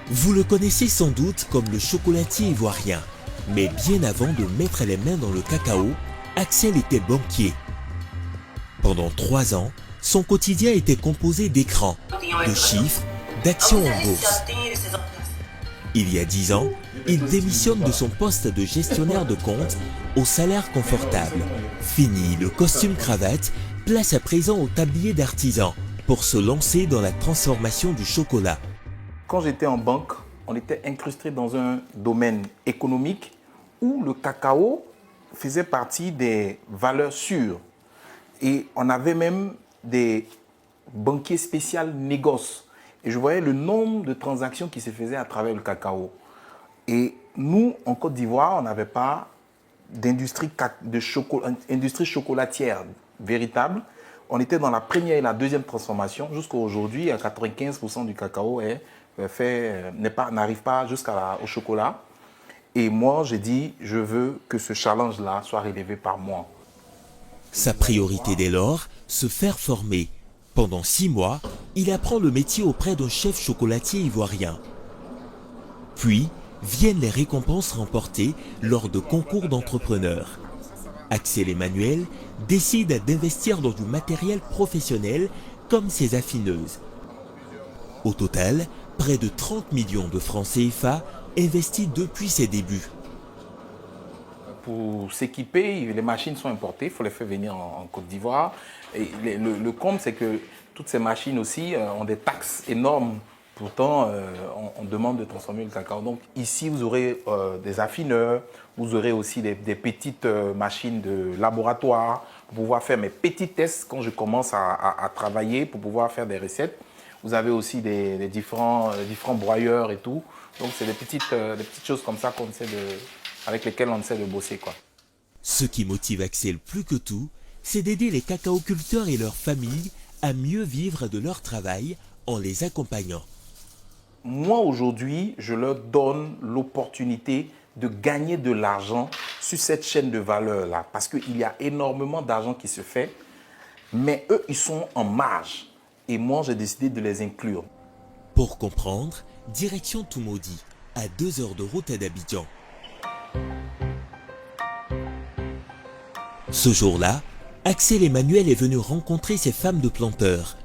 Vous le connaissez sans doute comme le chocolatier ivoirien. Mais bien avant de mettre les mains dans le cacao, Axel était banquier. Pendant 3 ans, son quotidien était composé d'écrans, de chiffres, d'actions en bourse. Il y a 10 ans, il démissionne de son poste de gestionnaire de compte au salaire confortable. Fini le costume-cravate, place à présent au tablier d'artisan pour se lancer dans la transformation du chocolat. Quand j'étais en banque, on était incrusté dans un domaine économique où le cacao faisait partie des valeurs sûres. Et on avait même des banquiers spéciaux négoces. Et je voyais le nombre de transactions qui se faisaient à travers le cacao. Et nous, en Côte d'Ivoire, on n'avait pas d'industrie chocolatière véritable. On était dans la première et la deuxième transformation. Jusqu'à aujourd'hui, 95% du cacao n'arrive pas jusqu'au chocolat. Et moi, j'ai dit, je veux que ce challenge-là soit relevé par moi. Sa priorité dès lors, se faire former. Pendant 6 mois, il apprend le métier auprès d'un chef chocolatier ivoirien. Puis, viennent les récompenses remportées lors de concours d'entrepreneurs. Axel Emmanuel décide d'investir dans du matériel professionnel comme ses affineuses. Au total, près de 30 millions de francs CFA investis depuis ses débuts. Pour s'équiper, les machines sont importées, il faut les faire venir en Côte d'Ivoire. Et le comble, c'est que toutes ces machines aussi ont des taxes énormes. Pourtant, on demande de transformer le cacao. Donc ici, vous aurez des affineurs, vous aurez aussi des petites machines de laboratoire pour pouvoir faire mes petits tests quand je commence à travailler, pour pouvoir faire des recettes. Vous avez aussi des différents broyeurs et tout. Donc c'est des petites choses comme ça avec lesquelles on essaie de bosser, quoi. Ce qui motive Axel plus que tout, c'est d'aider les cacaoculteurs et leurs familles à mieux vivre de leur travail en les accompagnant. Moi, aujourd'hui, je leur donne l'opportunité de gagner de l'argent sur cette chaîne de valeur-là. Parce qu'il y a énormément d'argent qui se fait, mais eux, ils sont en marge. Et moi, j'ai décidé de les inclure. Pour comprendre, direction Toumaudi, à 2 heures de route d'Abidjan. Ce jour-là, Axel Emmanuel est venu rencontrer ces femmes de planteurs.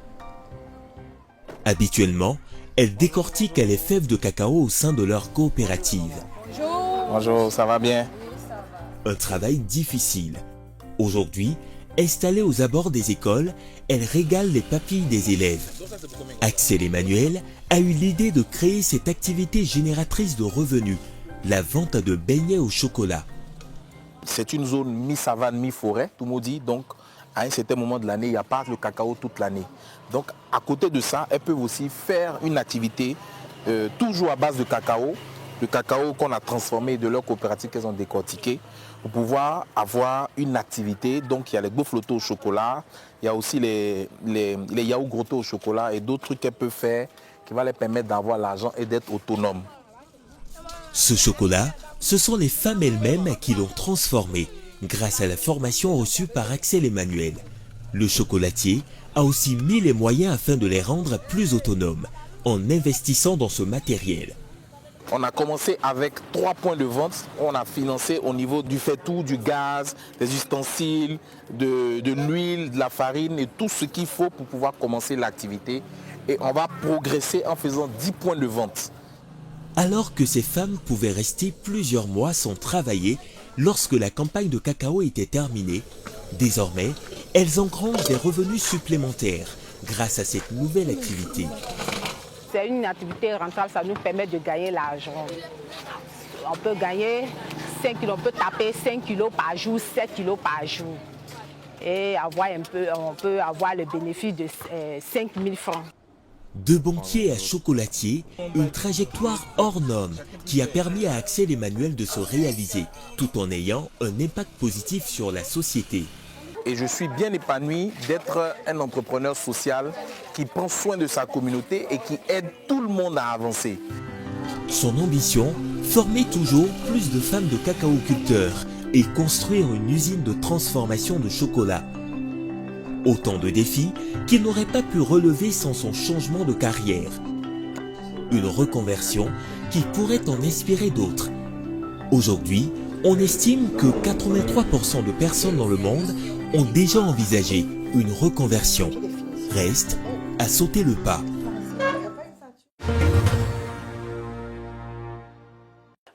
Habituellement, elles décortiquent les fèves de cacao au sein de leur coopérative. Bonjour. Bonjour, ça va bien? Un travail difficile. Aujourd'hui, installée aux abords des écoles, elle régale les papilles des élèves. Axel Emmanuel a eu l'idée de créer cette activité génératrice de revenus, la vente de beignets au chocolat. C'est une zone mi-savane, mi-forêt, Toumaudi, donc à un certain moment de l'année, il n'y a pas le cacao toute l'année. Donc à côté de ça, elles peuvent aussi faire une activité toujours à base de cacao, le cacao qu'on a transformé de leur coopérative qu'elles ont décortiqué, pour pouvoir avoir une activité. Donc il y a les gaufres au chocolat, il y a aussi les yaourts grottés au chocolat et d'autres trucs qu'elles peuvent faire qui va les permettre d'avoir l'argent et d'être autonomes. Ce chocolat, ce sont les femmes elles-mêmes qui l'ont transformé grâce à la formation reçue par Axel Emmanuel. Le chocolatier a aussi mis les moyens afin de les rendre plus autonomes en investissant dans ce matériel. On a commencé avec 3 points de vente. On a financé au niveau du fait-tout, du gaz, des ustensiles, de l'huile, de la farine et tout ce qu'il faut pour pouvoir commencer l'activité. Et on va progresser en faisant 10 points de vente. Alors que ces femmes pouvaient rester plusieurs mois sans travailler lorsque la campagne de cacao était terminée, désormais, elles engrangent des revenus supplémentaires grâce à cette nouvelle activité. C'est une activité rentable, ça nous permet de gagner l'argent. On peut gagner 5 kilos, on peut taper 5 kilos par jour, 7 kilos par jour. Et on peut avoir le bénéfice de 5 000 francs. De banquier à chocolatier, une trajectoire hors norme qui a permis à Axel Emmanuel de se réaliser tout en ayant un impact positif sur la société. Et je suis bien épanoui d'être un entrepreneur social qui prend soin de sa communauté et qui aide tout le monde à avancer. Son ambition, former toujours plus de femmes de cacaoculteurs et construire une usine de transformation de chocolat. Autant de défis qu'il n'aurait pas pu relever sans son changement de carrière. Une reconversion qui pourrait en inspirer d'autres. Aujourd'hui, on estime que 83% de personnes dans le monde ont déjà envisagé une reconversion. Reste à sauter le pas.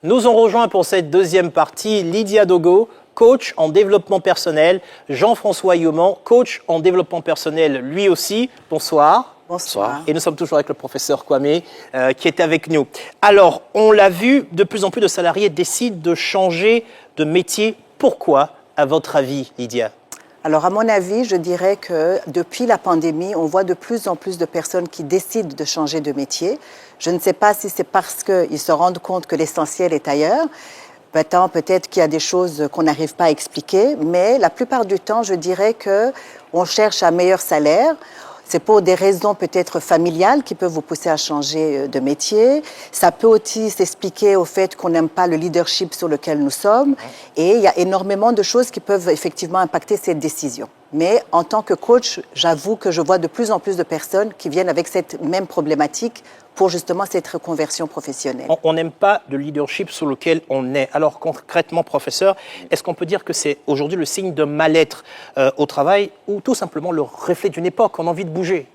Nous ont rejoint pour cette deuxième partie Lydia Dogo, coach en développement personnel, Jean-François Yoman, coach en développement personnel lui aussi. Bonsoir. Bonsoir. Et nous sommes toujours avec le professeur Kwame qui est avec nous. Alors, on l'a vu, de plus en plus de salariés décident de changer de métier. Pourquoi, à votre avis, Lydia ? Alors, à mon avis, je dirais que depuis la pandémie, on voit de plus en plus de personnes qui décident de changer de métier. Je ne sais pas si c'est parce qu'ils se rendent compte que l'essentiel est ailleurs. Peut-être qu'il y a des choses qu'on n'arrive pas à expliquer, mais la plupart du temps, je dirais qu'on cherche un meilleur salaire. C'est pour des raisons peut-être familiales qui peuvent vous pousser à changer de métier. Ça peut aussi s'expliquer au fait qu'on n'aime pas le leadership sur lequel nous sommes. Et il y a énormément de choses qui peuvent effectivement impacter cette décision. Mais en tant que coach, j'avoue que je vois de plus en plus de personnes qui viennent avec cette même problématique pour justement cette reconversion professionnelle. On n'aime pas le leadership sur lequel on est. Alors concrètement, professeur, est-ce qu'on peut dire que c'est aujourd'hui le signe de mal-être au travail ou tout simplement le reflet d'une époque, on a envie de bouger?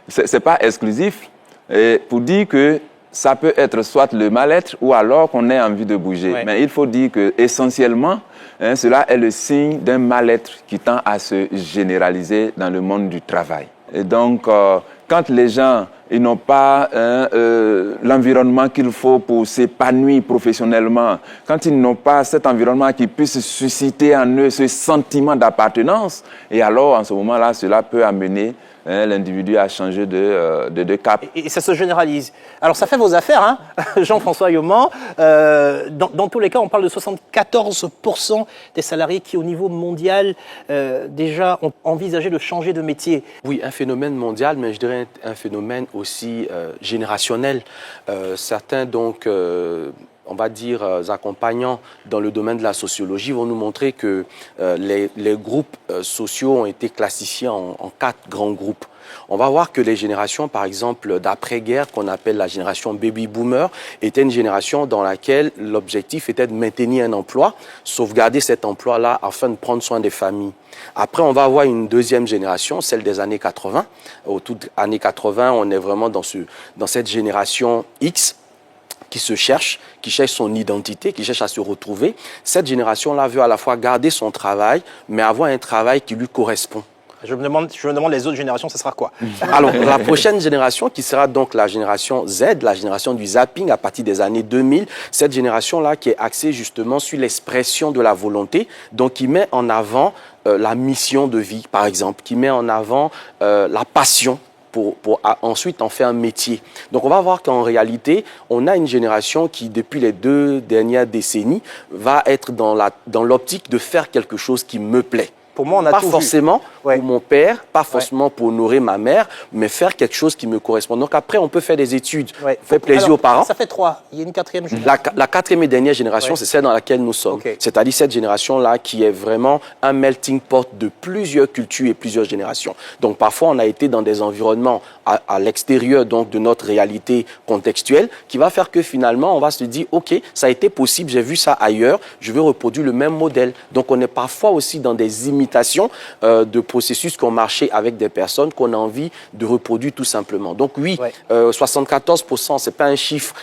Ce n'est pas exclusif. Et pour dire que ça peut être soit le mal-être ou alors qu'on ait envie de bouger. Ouais. Mais il faut dire que essentiellement, cela est le signe d'un mal-être qui tend à se généraliser dans le monde du travail. Et donc, quand les gens ils n'ont pas l'environnement qu'il faut pour s'épanouir professionnellement, quand ils n'ont pas cet environnement qui puisse susciter en eux ce sentiment d'appartenance, et alors en ce moment-là, cela peut amener l'individu à changer de cap. Et ça se généralise. Alors ça fait vos affaires, hein, Jean-François Yoman. Dans tous les cas, on parle de 74% des salariés qui, au niveau mondial, déjà ont envisagé de changer de métier. Oui, un phénomène mondial, mais je dirais un phénomène aussi générationnel. Certains, donc, on va dire, accompagnants dans le domaine de la sociologie vont nous montrer que les groupes sociaux ont été classifiés en 4 grands groupes. On va voir que les générations, par exemple, d'après-guerre, qu'on appelle la génération baby-boomer, était une génération dans laquelle l'objectif était de maintenir un emploi, sauvegarder cet emploi-là afin de prendre soin des familles. Après, on va avoir une deuxième génération, celle des années 80. Aux toutes années 80, on est vraiment dans cette génération X, qui se cherche, qui cherche son identité, qui cherche à se retrouver. Cette génération-là veut à la fois garder son travail, mais avoir un travail qui lui correspond. Je me demande les autres générations, ce sera quoi? Alors, la prochaine génération, qui sera donc la génération Z, la génération du zapping à partir des années 2000, cette génération-là qui est axée justement sur l'expression de la volonté, donc qui met en avant la mission de vie, par exemple, qui met en avant la passion, pour ensuite en faire un métier. Donc on va voir qu'en réalité, on a une génération qui, depuis les 2 dernières décennies, va être dans l'optique de faire quelque chose qui me plaît. Pour moi, on a pas tout forcément vu. Pour mon père, pas forcément pour honorer ma mère, mais faire quelque chose qui me correspond. Donc après, on peut faire des études, faire plaisir aux parents. Ça fait 3. Il y a une 4e génération. La 4e et dernière génération, c'est celle dans laquelle nous sommes. C'est-à-dire cette génération-là qui est vraiment un melting pot de plusieurs cultures et plusieurs générations. Donc parfois, on a été dans des environnements à l'extérieur donc de notre réalité contextuelle qui va faire que finalement, on va se dire, OK, ça a été possible, j'ai vu ça ailleurs, je veux reproduire le même modèle. Donc on est parfois aussi dans des imitations de processus qui ont marché avec des personnes qu'on a envie de reproduire tout simplement. Donc oui, 74%, ce n'est pas un chiffre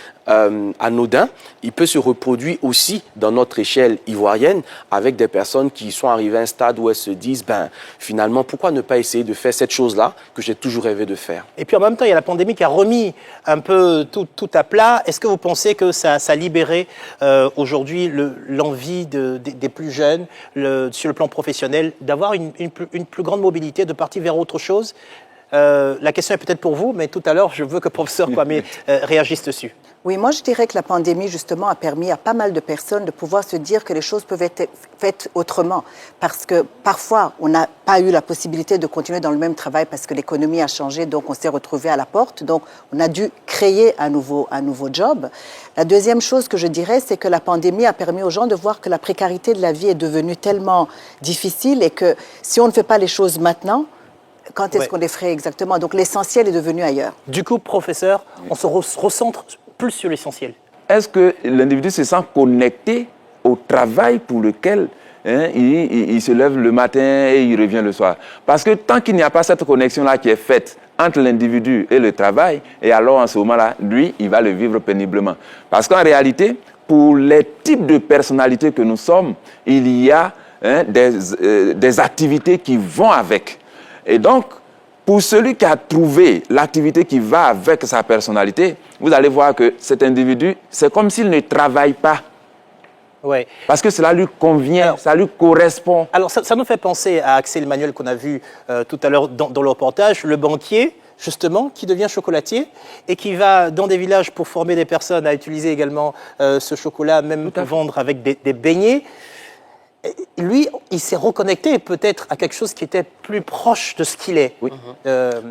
anodin. Il peut se reproduire aussi dans notre échelle ivoirienne avec des personnes qui sont arrivées à un stade où elles se disent, finalement, pourquoi ne pas essayer de faire cette chose-là que j'ai toujours rêvé de faire? Et puis en même temps, il y a la pandémie qui a remis un peu tout à plat. Est-ce que vous pensez que ça a libéré aujourd'hui l'envie des plus jeunes, sur le plan professionnel, d'avoir une plus grande mobilité, de partir vers autre chose? La question est peut-être pour vous, mais tout à l'heure, je veux que le professeur Kwame réagisse dessus. Oui, moi je dirais que la pandémie justement a permis à pas mal de personnes de pouvoir se dire que les choses peuvent être faites autrement. Parce que parfois, on n'a pas eu la possibilité de continuer dans le même travail parce que l'économie a changé, donc on s'est retrouvé à la porte. Donc on a dû créer un nouveau job. La deuxième chose que je dirais, c'est que la pandémie a permis aux gens de voir que la précarité de la vie est devenue tellement difficile et que si on ne fait pas les choses maintenant, quand est-ce qu'on les ferait exactement? Donc l'essentiel est devenu ailleurs. Du coup, professeur, on se recentre plus sur l'essentiel. Est-ce que l'individu se sent connecté au travail pour lequel il se lève le matin et il revient le soir? Parce que tant qu'il n'y a pas cette connexion-là qui est faite entre l'individu et le travail, et alors en ce moment-là, lui, il va le vivre péniblement. Parce qu'en réalité, pour les types de personnalités que nous sommes, il y a des activités qui vont avec. Et donc, pour celui qui a trouvé l'activité qui va avec sa personnalité, vous allez voir que cet individu, c'est comme s'il ne travaille pas. Ouais. Parce que cela lui convient, ça lui correspond. Alors, ça nous fait penser à Axel Emmanuel qu'on a vu tout à l'heure dans le reportage, le banquier, justement, qui devient chocolatier et qui va dans des villages pour former des personnes à utiliser également ce chocolat, même pour vendre avec des beignets. Lui, il s'est reconnecté peut-être à quelque chose qui était plus proche de ce qu'il est. Oui.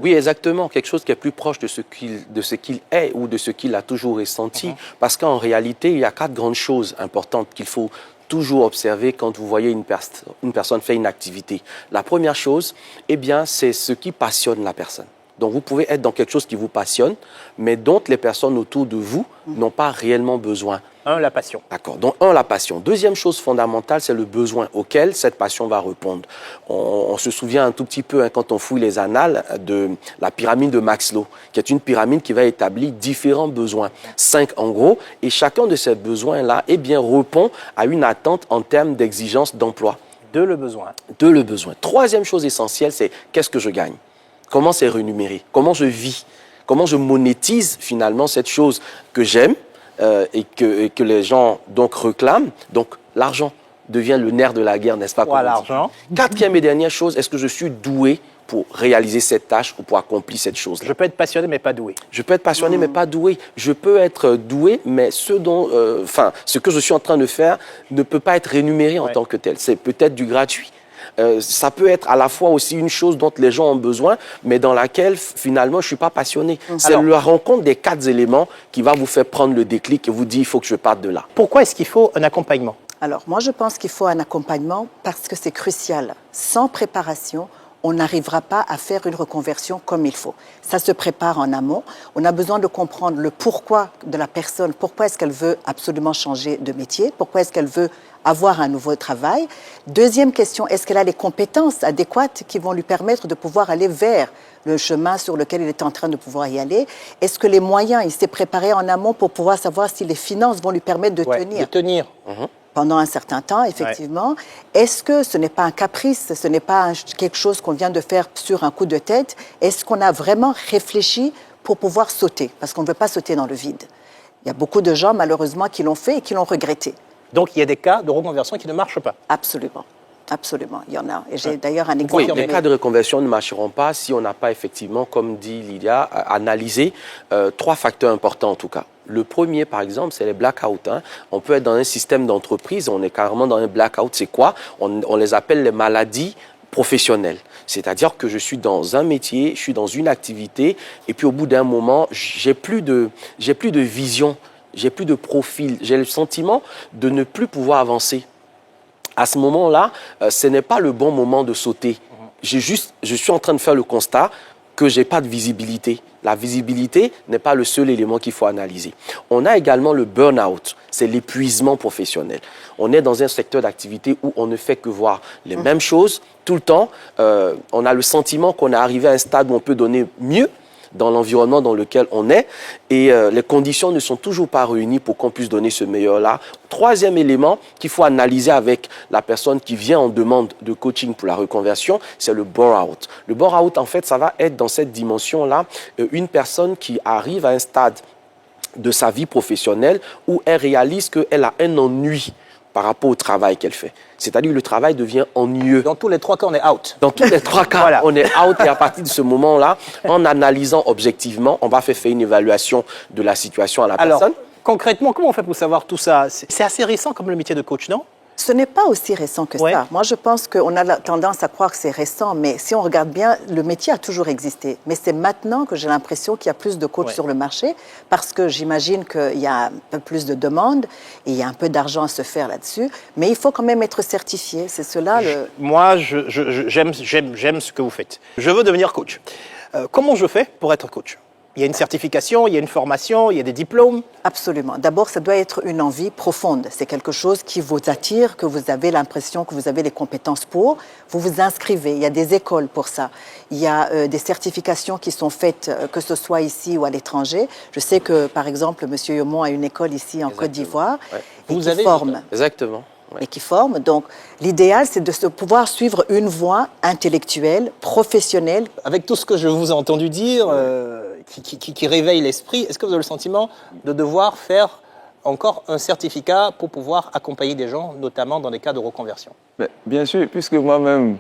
Oui, exactement, quelque chose qui est plus proche de ce qu'il est ou de ce qu'il a toujours ressenti. Parce qu'en réalité, il y a 4 grandes choses importantes qu'il faut toujours observer quand vous voyez une personne faire une activité. La première chose, eh bien, c'est ce qui passionne la personne. Donc, vous pouvez être dans quelque chose qui vous passionne, mais dont les personnes autour de vous n'ont pas réellement besoin. La passion. D'accord. Donc, la passion. Deuxième chose fondamentale, c'est le besoin auquel cette passion va répondre. On se souvient un tout petit peu, quand on fouille les annales, de la pyramide de Maslow, qui est une pyramide qui va établir différents besoins. 5 en gros, et chacun de ces besoins-là, eh bien, répond à une attente en termes d'exigence d'emploi. De le besoin. De le besoin. Troisième chose essentielle, c'est qu'est-ce que je gagne? Comment c'est rémunéré? Comment je vis? Comment je monétise finalement cette chose que j'aime et que les gens donc réclament? Donc l'argent devient le nerf de la guerre, n'est-ce pas? L'argent. Quatrième et dernière chose, est-ce que je suis doué pour réaliser cette tâche ou pour accomplir cette chose-là? Je peux être passionné mais pas doué. Je peux être passionné mais pas doué. Je peux être doué mais ce que je suis en train de faire ne peut pas être rémunéré en tant que tel. C'est peut-être du gratuit. Ça peut être à la fois aussi une chose dont les gens ont besoin, mais dans laquelle, finalement, je ne suis pas passionné. C'est la rencontre des 4 éléments qui va vous faire prendre le déclic et vous dire, il faut que je parte de là. Pourquoi est-ce qu'il faut un accompagnement? Alors, moi, je pense qu'il faut un accompagnement parce que c'est crucial. Sans préparation, on n'arrivera pas à faire une reconversion comme il faut. Ça se prépare en amont. On a besoin de comprendre le pourquoi de la personne, pourquoi est-ce qu'elle veut absolument changer de métier, pourquoi est-ce qu'elle veut avoir un nouveau travail. Deuxième question, est-ce qu'elle a les compétences adéquates qui vont lui permettre de pouvoir aller vers le chemin sur lequel il est en train de pouvoir y aller? Est-ce que les moyens, il s'est préparé en amont pour pouvoir savoir si les finances vont lui permettre de tenir pendant un certain temps, effectivement. Est-ce que ce n'est pas un caprice, ce n'est pas quelque chose qu'on vient de faire sur un coup de tête? Est-ce qu'on a vraiment réfléchi pour pouvoir sauter? Parce qu'on ne veut pas sauter dans le vide. Il y a beaucoup de gens, malheureusement, qui l'ont fait et qui l'ont regretté. Donc, il y a des cas de reconversion qui ne marchent pas. Absolument. Absolument, il y en a. Et j'ai d'ailleurs un exemple. Oui, les cas de reconversion ne marcheront pas si on n'a pas effectivement, comme dit Lydia, analysé 3 facteurs importants en tout cas. Le premier, par exemple, c'est les blackouts. On peut être dans un système d'entreprise, on est carrément dans un blackout. C'est quoi? On les appelle les maladies professionnelles. C'est-à-dire que je suis dans un métier, je suis dans une activité, et puis au bout d'un moment, j'ai plus de vision, j'ai plus de profil, j'ai le sentiment de ne plus pouvoir avancer. À ce moment-là, ce n'est pas le bon moment de sauter. Je suis en train de faire le constat que je n'ai pas de visibilité. La visibilité n'est pas le seul élément qu'il faut analyser. On a également le burn-out, c'est l'épuisement professionnel. On est dans un secteur d'activité où on ne fait que voir les mêmes choses tout le temps. On a le sentiment qu'on est arrivé à un stade où on peut donner mieux dans l'environnement dans lequel on est, et les conditions ne sont toujours pas réunies pour qu'on puisse donner ce meilleur-là. Troisième élément qu'il faut analyser avec la personne qui vient en demande de coaching pour la reconversion, c'est le burn-out. Le burn-out, en fait, ça va être dans cette dimension-là, une personne qui arrive à un stade de sa vie professionnelle où elle réalise qu'elle a un ennui par rapport au travail qu'elle fait. C'est-à-dire que le travail devient ennuyeux. Dans tous les 3 cas, on est out. Dans tous les 3 cas, voilà. On est out et à partir de ce moment-là, en analysant objectivement, on va faire une évaluation de la situation à la personne. Concrètement, comment on fait pour savoir tout ça? C'est assez récent comme le métier de coach, non? Ce n'est pas aussi récent que ça. Moi, je pense qu'on a tendance à croire que c'est récent, mais si on regarde bien, le métier a toujours existé. Mais c'est maintenant que j'ai l'impression qu'il y a plus de coachs sur le marché, parce que j'imagine qu'il y a un peu plus de demandes et il y a un peu d'argent à se faire là-dessus. Mais il faut quand même être certifié. C'est cela le... Moi, j'aime ce que vous faites. Je veux devenir coach. Comment je fais pour être coach? Il y a une certification, il y a une formation, il y a des diplômes. Absolument. D'abord, ça doit être une envie profonde. C'est quelque chose qui vous attire, que vous avez l'impression que vous avez les compétences pour. Vous vous inscrivez. Il y a des écoles pour ça. Il y a des certifications qui sont faites, que ce soit ici ou à l'étranger. Je sais que, par exemple, M. Yomon a une école ici en Côte d'Ivoire et qui forme. Exactement. Et qui forment. Donc, l'idéal, c'est de pouvoir suivre une voie intellectuelle, professionnelle. Avec tout ce que je vous ai entendu dire, qui réveille l'esprit, est-ce que vous avez le sentiment de devoir faire encore un certificat pour pouvoir accompagner des gens, notamment dans des cas de reconversion? Bien sûr, puisque moi-même,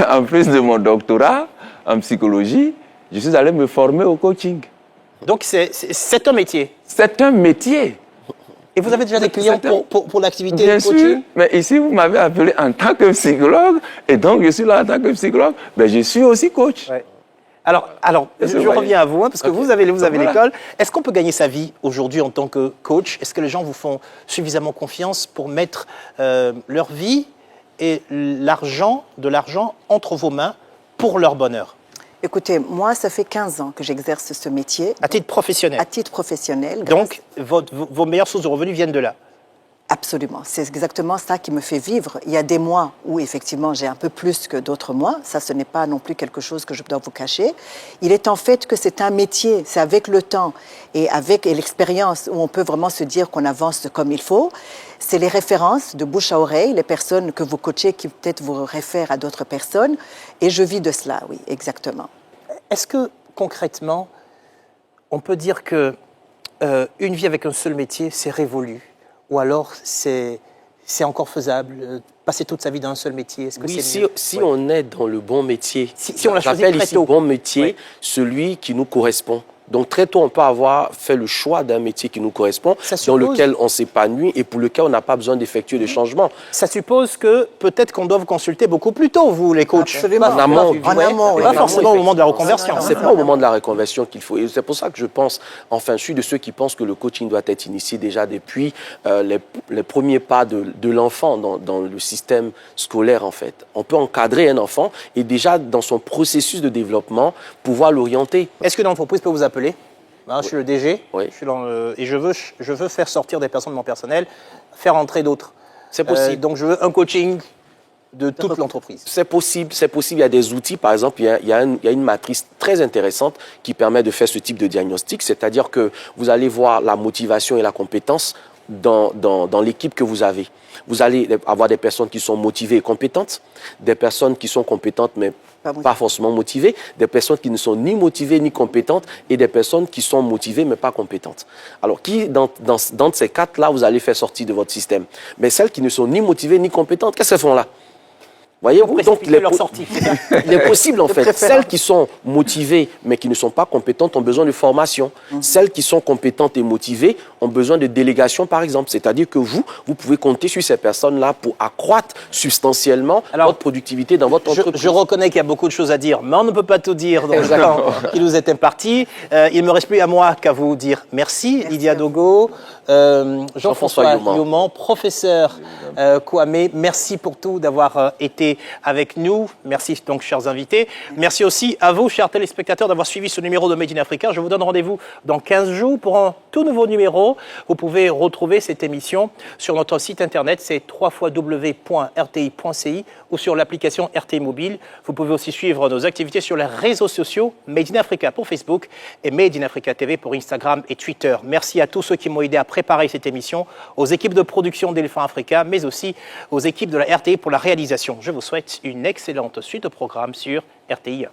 en plus de mon doctorat en psychologie, je suis allé me former au coaching. Donc, c'est un métier? C'est un métier. Et vous avez déjà des clients pour l'activité Bien de coaching? sûr, mais ici, vous m'avez appelé en tant que psychologue, et donc je suis là en tant que psychologue, mais je suis aussi coach. Ouais. Alors je reviens à vous, parce que vous avez l'école. Est-ce qu'on peut gagner sa vie aujourd'hui en tant que coach? Est-ce que les gens vous font suffisamment confiance pour mettre leur vie et de l'argent entre vos mains pour leur bonheur? Écoutez, moi, ça fait 15 ans que j'exerce ce métier. À titre professionnel? À titre professionnel. Donc, vos meilleures sources de revenus viennent de là? Absolument. C'est exactement ça qui me fait vivre. Il y a des mois où, effectivement, j'ai un peu plus que d'autres mois. Ça, ce n'est pas non plus quelque chose que je dois vous cacher. Il est en fait que c'est un métier. C'est avec le temps et avec l'expérience où on peut vraiment se dire qu'on avance comme il faut. C'est les références de bouche à oreille, les personnes que vous coachez qui peut-être vous réfèrent à d'autres personnes. Et je vis de cela, oui, exactement. Est-ce que, concrètement, on peut dire que une vie avec un seul métier, c'est révolu? Ou alors c'est encore faisable, passer toute sa vie dans un seul métier? Est-ce que si on est dans le bon métier, si on l'a choisi j'appelle très ici tôt. Bon métier, celui qui nous correspond. Donc très tôt, on peut avoir fait le choix d'un métier qui nous correspond, dans lequel on s'épanouit et pour lequel on n'a pas besoin d'effectuer des changements. Ça suppose que peut-être qu'on doit vous consulter beaucoup plus tôt, vous les coachs. Absolument. En amont. Pas forcément au moment de la reconversion. C'est pas au moment de la reconversion qu'il faut. Et c'est pour ça que je pense, enfin, je suis de ceux qui pensent que le coaching doit être initié déjà depuis les premiers pas de l'enfant dans le système scolaire, en fait. On peut encadrer un enfant et déjà, dans son processus de développement, pouvoir l'orienter. Est-ce que l'entreprise peut vous appeler? Je suis le DG, oui. Et je veux faire sortir des personnes de mon personnel, faire entrer d'autres. C'est possible. Donc je veux un coaching de toute l'entreprise. C'est possible. Il y a des outils, par exemple, il y a une matrice très intéressante qui permet de faire ce type de diagnostic, c'est-à-dire que vous allez voir la motivation et la compétence dans l'équipe que vous avez. Vous allez avoir des personnes qui sont motivées et compétentes, des personnes qui sont compétentes mais pas forcément motivées, des personnes qui ne sont ni motivées ni compétentes et des personnes qui sont motivées mais pas compétentes. Alors, dans ces quatre-là, vous allez faire sortir de votre système. Mais celles qui ne sont ni motivées ni compétentes, qu'est-ce qu'elles font là? Voyez, donc il est possible en fait. Celles qui sont motivées mais qui ne sont pas compétentes ont besoin de formation. Celles qui sont compétentes et motivées ont besoin de délégation par exemple. C'est-à-dire que vous pouvez compter sur ces personnes-là pour accroître substantiellement votre productivité dans votre entreprise. Je reconnais qu'il y a beaucoup de choses à dire, mais on ne peut pas tout dire dans le temps qui nous est imparti. Il ne me reste plus à moi qu'à vous dire merci Lydia Dogo, Jean-François Yomon, professeur Kwame, merci pour tout d'avoir été avec nous. Merci donc, chers invités. Merci aussi à vous, chers téléspectateurs, d'avoir suivi ce numéro de Made in Africa. Je vous donne rendez-vous dans 15 jours pour un tout nouveau numéro. Vous pouvez retrouver cette émission sur notre site internet, c'est www.rti.ci ou sur l'application RTI Mobile. Vous pouvez aussi suivre nos activités sur les réseaux sociaux, Made in Africa pour Facebook et Made in Africa TV pour Instagram et Twitter. Merci à tous ceux qui m'ont aidé à préparer cette émission, aux équipes de production d'Éléphant Africa, mais aussi aux équipes de la RTI pour la réalisation. Je vous souhaite une excellente suite de programme sur RTI.